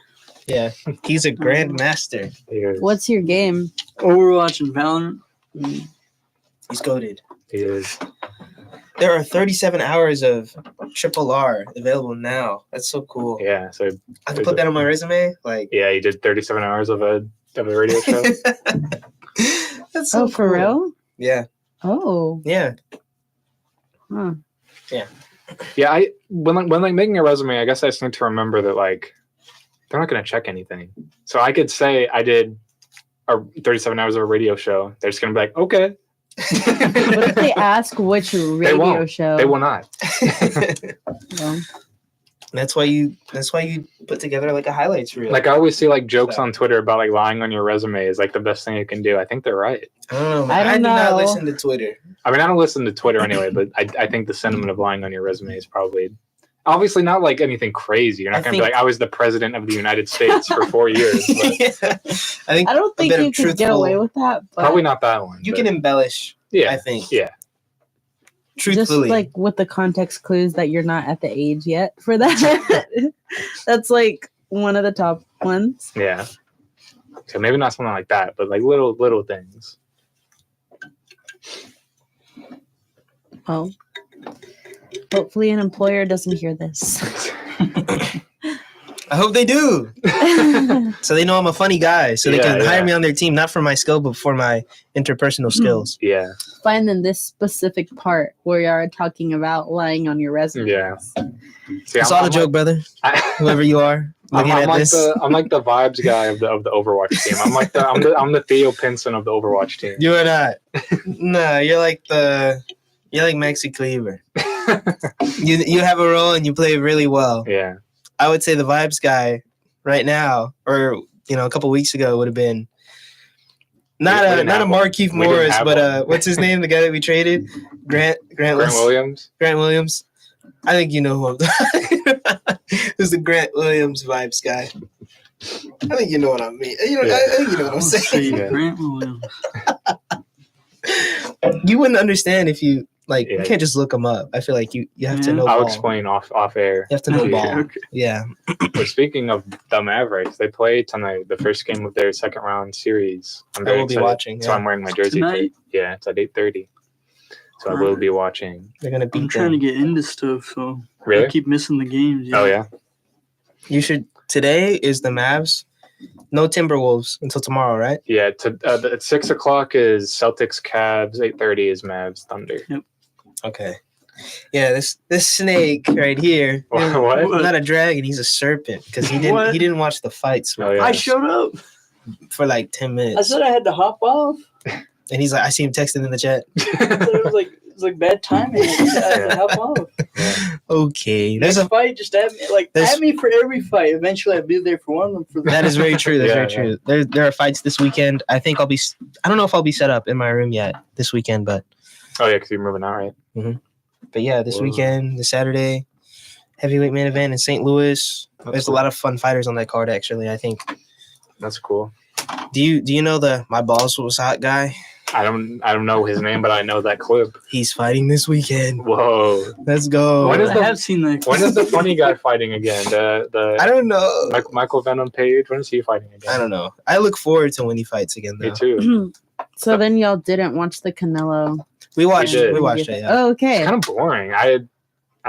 Yeah, he's a grandmaster. He is. What's your game? Overwatch and Valorant. He's goated. He is. There are 37 hours of Triple R available now. That's so cool. Yeah. So I can put that on my resume. Like, yeah, he did 37 hours of a radio show. that's so For cool. real? Yeah, Oh. yeah. Huh. Yeah. When like making a resume, I guess I just need to remember that like they're not going to check anything. So I could say I did 37 hours of a radio show. They're just going to be like, okay. What if they ask which radio won't. show? They will not. Well, That's why you put together like a highlights reel. Like I always see like jokes on Twitter about like lying on your resume is like the best thing you can do. I think they're right. I don't know. I Man. I, don't do not know. listen to Twitter. I mean, I don't listen to Twitter anyway, but I think the sentiment of lying on your resume is probably obviously not like anything crazy. You're not I going to be think- like, I was the president of the United States for 4 years. But Yeah. I think I don't think bit of you can get truthful- away with that. But probably not that one. you but- can embellish. Yeah. I think. Yeah. just Truthfully, like with the context clues that you're not at the age yet for that. That's like one of the top ones. Yeah. So maybe not something like that, but like little things. Well, hopefully an employer doesn't hear this. I hope they do, so they know I'm a funny guy, so they can Yeah, hire yeah. me on their team, not for my skill, but for my interpersonal skills. Yeah. Find in this specific part where you are talking about lying on your resume. Yeah. See, It's all a joke, brother. Whoever you are looking I'm at like this. I'm like the vibes guy of the Overwatch team. I'm the Theo Pinson of the Overwatch team. You are not. No, you're like Maxi Cleaver. You have a role and you play really well. Yeah. I would say the vibes guy right now, or a couple weeks ago, would have been not We a didn't have one. Markeith We didn't Morris, have but one. what's his name? The guy that we traded, Grant Grant Williams. Williams. I think you know who I'm talking about. Who's the Grant Williams vibes guy? I think you know what I mean. I think you know what I'm saying. Yeah. Grant Williams. You wouldn't understand if you Yeah. You can't just look them up. I feel like you have to Yeah. know. I'll ball. explain off air. You have to know Yeah. ball. Okay. Yeah. But speaking of the Mavericks, they play tonight, the first game of their second round series. I'm I very will be excited. watching. So Yeah. I'm wearing my jersey. Tonight? Yeah, it's at 8:30. So I will be watching. They're gonna beat I'm trying to them. get into stuff, so I Really? keep missing the games. Oh yeah. You should. Today is the Mavs. No Timberwolves until tomorrow, right? Yeah. At 6:00 is Celtics, Cavs. 8:30 is Mavs, Thunder. Okay. Yeah, this snake right here. What? Not a dragon. He's a serpent because he What? didn't watch the fights Oh, yeah. I showed up. for like 10 I minutes, said I had to hop off. and he's like, I see him texting in the chat. It was like bad timing. I had to hop off. Okay, there's Next a. fight, just add me. there's- Add me for every fight. Eventually, I'll be there for one of them. For That is very true. That's Yeah, very true. There are fights this weekend. I think I don't know if I'll be set up in my room yet this weekend, but Oh yeah, because you're moving out, right? But yeah, this Whoa. weekend, this Saturday, heavyweight main event in St. Louis. There's cool. a lot of fun fighters on that card. Actually, I think. That's cool. Do you know the my balls was hot guy? I don't know his name, but I know that clip. He's fighting this weekend. Whoa. Let's go. When is I have seen that. When is the funny guy fighting again? The I don't know. Michael Venom Page. When is he fighting again? I don't know. I look forward to when he fights again. Though. Me too. So then y'all didn't watch the Canelo. We watched. did. We watched it. Yeah. Oh, okay. It's kind of boring. I It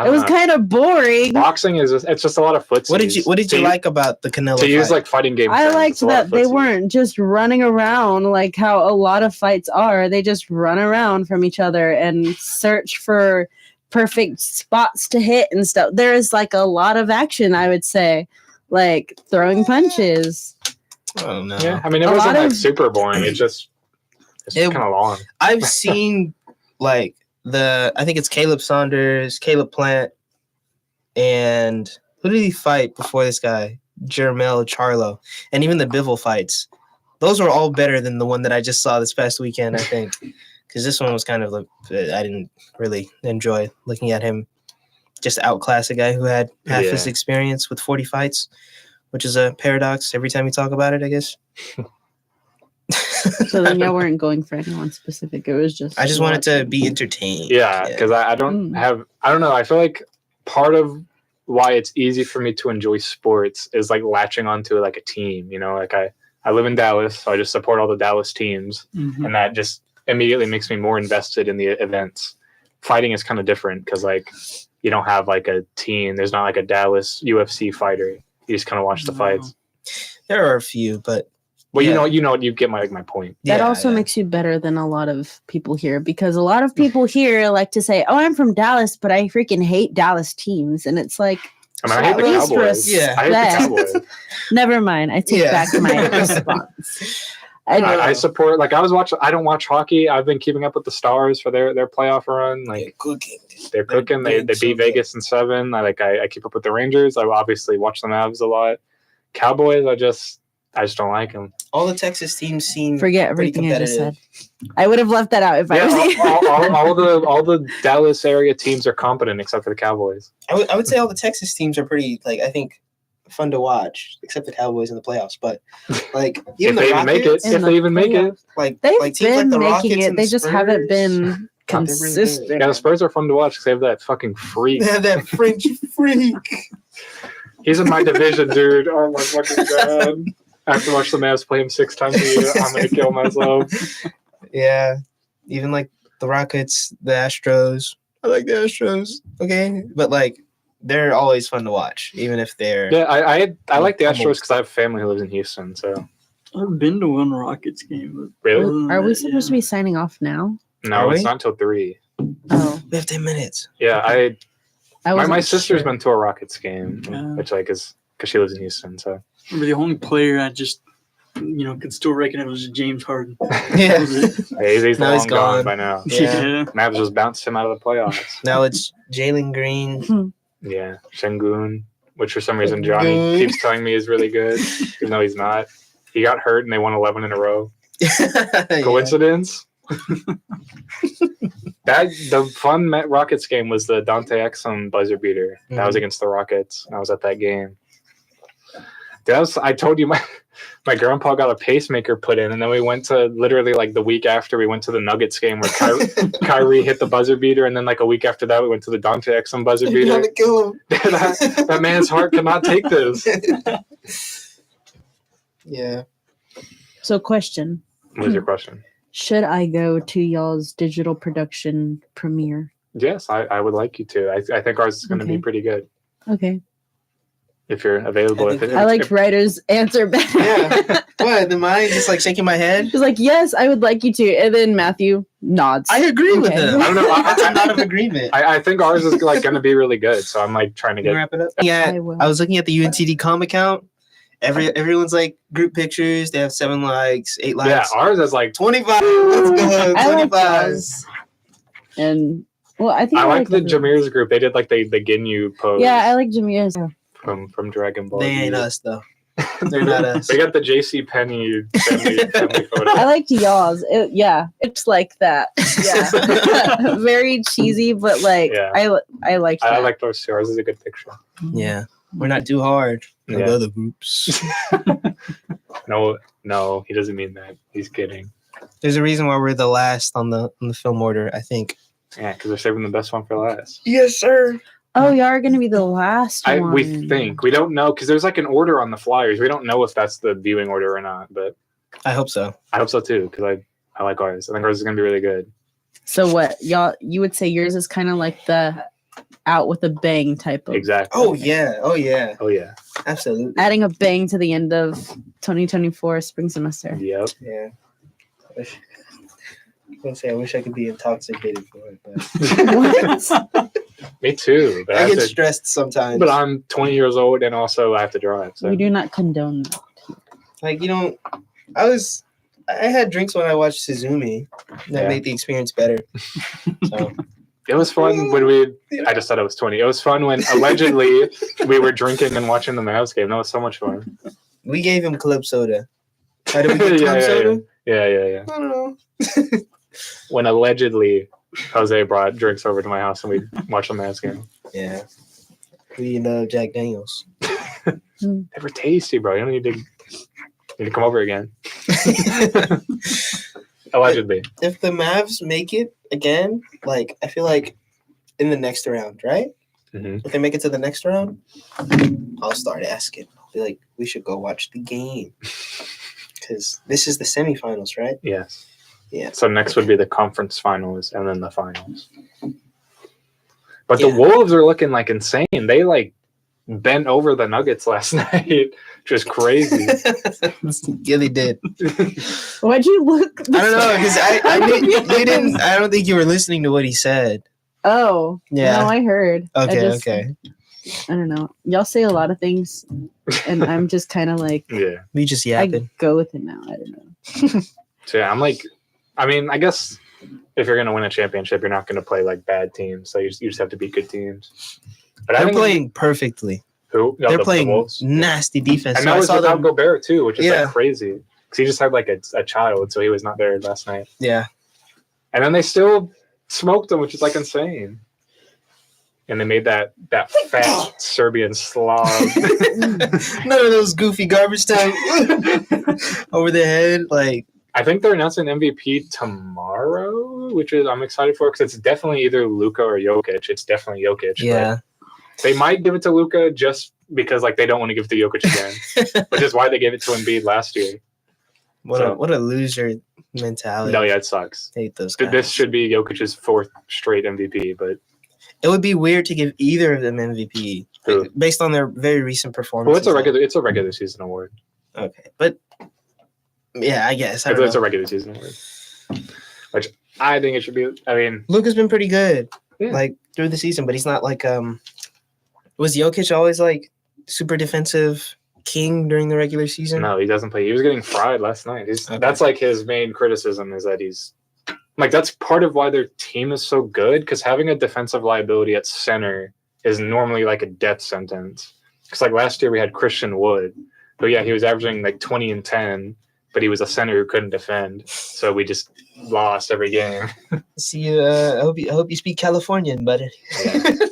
don't was know. kind of boring. Boxing is it's just a lot of footsies. What did you like about the Canelo? to use fight? like fighting game? I terms, liked it's a lot that of they footsies. weren't just running around like how a lot of fights are. They just run around from each other and search for perfect spots to hit and stuff. There is like a lot of action, I would say, like throwing punches. Oh no. Yeah, I mean it A wasn't lot like of- super boring. It's It- kind of long. I've seen like I think it's Caleb Saunders, Caleb Plant, and who did he fight before this guy? Jermel Charlo, and even the Bivol fights. Those were all better than the one that I just saw this past weekend, I think, because this one was kind of like I didn't really enjoy looking at him just outclass a guy who had half his Yeah. experience with 40 fights, which is a paradox every time you talk about it, I guess. So then y'all weren't going for anyone specific. It was just I just wanted to watching. be entertained. Yeah, because I don't Mm. have. I don't know. I feel like part of why it's easy for me to enjoy sports is like latching onto like a team. You know, like I live in Dallas, so I just support all the Dallas teams, Mhm. and that just immediately makes me more invested in the events. Fighting is kind of different because like you don't have like a team. There's not like a Dallas UFC fighter. You just kind of watch the No. fights. There are a few, but Well, Yeah. you know, you get my point. That yeah, also yeah. makes you better than a lot of people here because a lot of people here like to say, "Oh, I'm from Dallas, but I freaking hate Dallas teams," and it's like, I mean, I hate the At least Cowboys. Yeah. I hate the respect. Cowboys. never mind. I take Yeah. back my response. I know. I support. Like I was watching. I don't watch hockey. I've been keeping up with the Stars for their playoff run. Like They're cooking. they're cooking. They doing so beat good. Vegas in 7. I keep up with the Rangers. I obviously watch the Mavs a lot. Cowboys. I just don't like them. All the Texas teams seem Forget pretty everything I just said. competitive. I would have left that out if I was Yeah, all the Dallas area teams are competent except for the Cowboys. I would say all the Texas teams are pretty, like, I think, fun to watch, except the Cowboys in the playoffs. But, like, even If the they even make it, Rockets, In if the they even make it, playoffs. like, They've like teams been like the making Rockets it. and They the just haven't Spurs, been they're really consistent. good. yeah, the Spurs are fun to watch because they have that fucking freak. They have that French freak. He's in my division, dude. Oh my fucking god! I have to watch the Mavs play him 6 times a year. I'm gonna kill myself. Yeah, even like the Rockets, the Astros. I like the Astros. Okay, but like they're always fun to watch, even if they're Yeah, I like the Astros Almost. because I have family who lives in Houston. So I've been to one Rockets game. But really, other than Are we that, supposed to be signing off now? no, Are it's we? not until 3. Oh, 15 minutes. Yeah, I my wasn't sister's sure. been to a Rockets game, Yeah. which like is because she lives in Houston. So remember the only player I just could still recognize was James Harden. Yeah. That was it. yeah, he's Now long he's gone gone. by now. Yeah. Mavs just bounced him out of the playoffs. Now it's Jalen Green. Yeah, Şengün, which for some reason Johnny Şengün. keeps telling me is really good, even though he's not. He got hurt and they won 11 in a row. Yeah. Coincidence? The fun Rockets game was the Dante Exum buzzer beater. That was against the Rockets. I was at that game. I told you my grandpa got a pacemaker put in, and then we went to literally like the week after we went to the Nuggets game where Kyrie hit the buzzer beater, and then like a week after that we went to the Dante Exum buzzer You beater. gotta kill him. that man's heart cannot take this. Yeah. So, question: What was your question? should I go to y'all's digital production premiere? Yes, I would like you to. I think ours is going to be Okay. pretty good Okay, if you're available. If I liked Ryder's answer better. Yeah. What? Am I just like shaking my head? He's like, "Yes, I would like you to," and then Matthew nods. I agree with Okay. him. I don't know. I'm not of agreement. I think ours is like going to be really good. So I'm like trying to Can we get. wrap it up? Yeah. I will. I was looking at the UNTD.com account. Everyone's like group pictures. They have 7 likes, 8 likes. Yeah, ours is like. 25. Let's go. I like 25. yours. And well, I think I like the everyone. Jameer's group. They did like the Ginyu pose. Yeah, I like Jameer's. from Dragon Ball. They Z. ain't us though. They're not us. We got the J.C. Penney family photo. I liked y'all's. It's like that. Yeah, very cheesy, but like Yeah. I liked that. I like those too. Ours is a good picture. Yeah, we're not too hard. Like Yeah. other groups. No, he doesn't mean that. He's kidding. There's a reason why we're the last on the film order, I think. Yeah, because they're saving the best one for last. Yes, sir. Oh, y'all are gonna be the last one. We think. We don't know because there's like an order on the flyers. We don't know if that's the viewing order or not, but I hope so. I hope so too because I like ours. I think ours is gonna be really good. So what you would say yours is kind of like the out with a bang type of Exactly. Oh yeah. Oh yeah. Oh yeah. Absolutely. adding a bang to the end of 2024 spring semester. Yep. Yeah. I wish I could be intoxicated for it, but What? Me too. But I get stressed sometimes. But I'm 20 years old and also I have to drive. So We do not condone that. like I had drinks when I watched Suzumi. That Yeah. made the experience better. So it was fun when I just thought it was 20. It was fun when allegedly we were drinking and watching the Mavs game. That was so much fun. we gave him club soda. How did we get club soda? Yeah. I don't know. When allegedly Jose brought drinks over to my house and we watched the Mavs game. Yeah. We love Jack Daniels. They were tasty, bro. You don't need to come over again. Allegedly. If the Mavs make it again, like I feel like in the next round, right? Mhm. If they make it to the next round, I'll start asking. I'll be like, we should go watch the game. Because this is the semifinals, right? Yes. Yeah. So next would be the conference finals and then the finals. But the Yeah. Wolves are looking like insane. They like bent over the Nuggets last night. Just crazy. Yeah, they did. Why'd you look? I don't know because you didn't. I don't think you were listening to what he said. Oh, Yeah. No, I heard. Okay. I don't know. Y'all say a lot of things, and I'm just kind of like, Yeah. We just I yapping. go with it now. I don't know. So yeah, I'm like, I mean, I guess if you're gonna win a championship, you're not gonna play like bad teams. So you just have to beat good teams. But I They're think playing perfectly. who? No, They're the playing Wolves. nasty defense. And So that I was saw without them. Gobert too, which is Yeah. like crazy because he just had like a child, so he was not there last night. Yeah. And then they still smoked him, which is like insane. And they made that fat Serbian Slav. None of those goofy garbage time over their head. Like, I think they're announcing MVP tomorrow, which is I'm excited for because it's definitely either Luka or Jokic. It's definitely Jokic. yeah. But they might give it to Luka just because like they don't want to give it to Jokic again, which is why they gave it to Embiid last year. What a loser mentality. No, yeah, it sucks. I hate those guys. This should be Jokic's 4th straight MVP, but It would be weird to give either of them MVP Who? based on their very recent performance. well, it's a regular season award. Okay, but yeah, I guess I don't It's a know. regular season award, which I think it should be. I mean, Luka's been pretty good, Yeah. like through the season, but he's not like Was Jokic always like super defensive king during the regular season? no, he doesn't play. He was getting fried last night. Okay. That's like his main criticism is that he's like that's part of why their team is so good because having a defensive liability at center is normally like a death sentence. Because like last year we had Christian Wood, but yeah, he was averaging like 20 and 10, but he was a center who couldn't defend, so we just lost every game. See, I hope you speak Californian, buddy.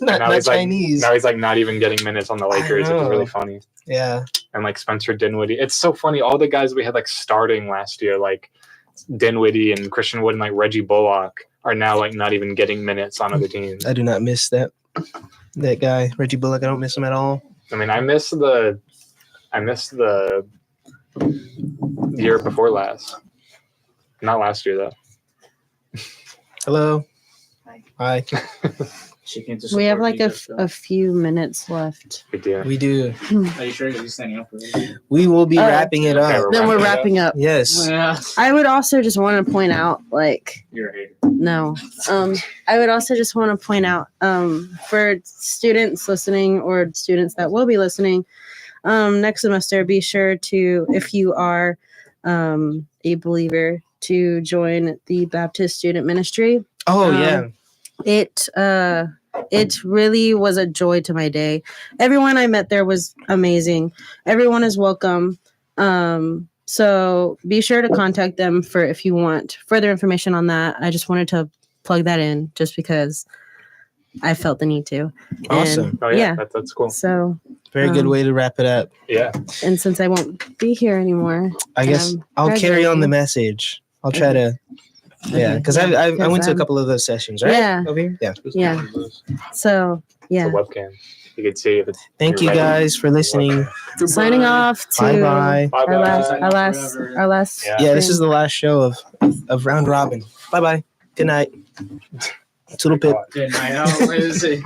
not now he's like Chinese. now he's like not even getting minutes on the Lakers, which is really know. funny. Yeah, And like Spencer Dinwiddie, it's so funny. All the guys we had like starting last year, like Dinwiddie and Christian Wood and like Reggie Bullock, are now like not even getting minutes on other teams. I do not miss that guy, Reggie Bullock. I don't miss him at all. I mean, I miss the year before last. Not last year though. Hello. Hi. She came to We have support like me, a so- few minutes left. We do. We do. Are you sure? Because he's standing up for it. We will be wrapping it Okay, up. we're Then we're wrapping wrapping up. Yes. Yeah. I would also just want to point out, like, You're a hater. no. I would also just want to point out, for students listening or students that will be listening, next semester, be sure to, if you are a believer, to join the Baptist Student Ministry. Oh Um, yeah. It It really was a joy to my day. Everyone I met there was amazing. Everyone is welcome. So be sure to contact them for if you want further information on that. I just wanted to plug that in just because I felt the need to. Awesome. Oh yeah, that's cool. So Very good way to wrap it up. Yeah. and since I won't be here anymore, I guess I'll carry on the message. I'll try to. Yeah, because I went to a couple of those sessions, right? Yeah. Over here? Yeah. Yeah. So yeah. It's a webcam. You can see if it's. Thank you you're ready. guys for listening. Signing off to Bye bye. Bye our last Forever. our last Yeah, this is the last show of Round Robin. Bye bye. Good night. Toodle pip. Good night. Oh, what is it?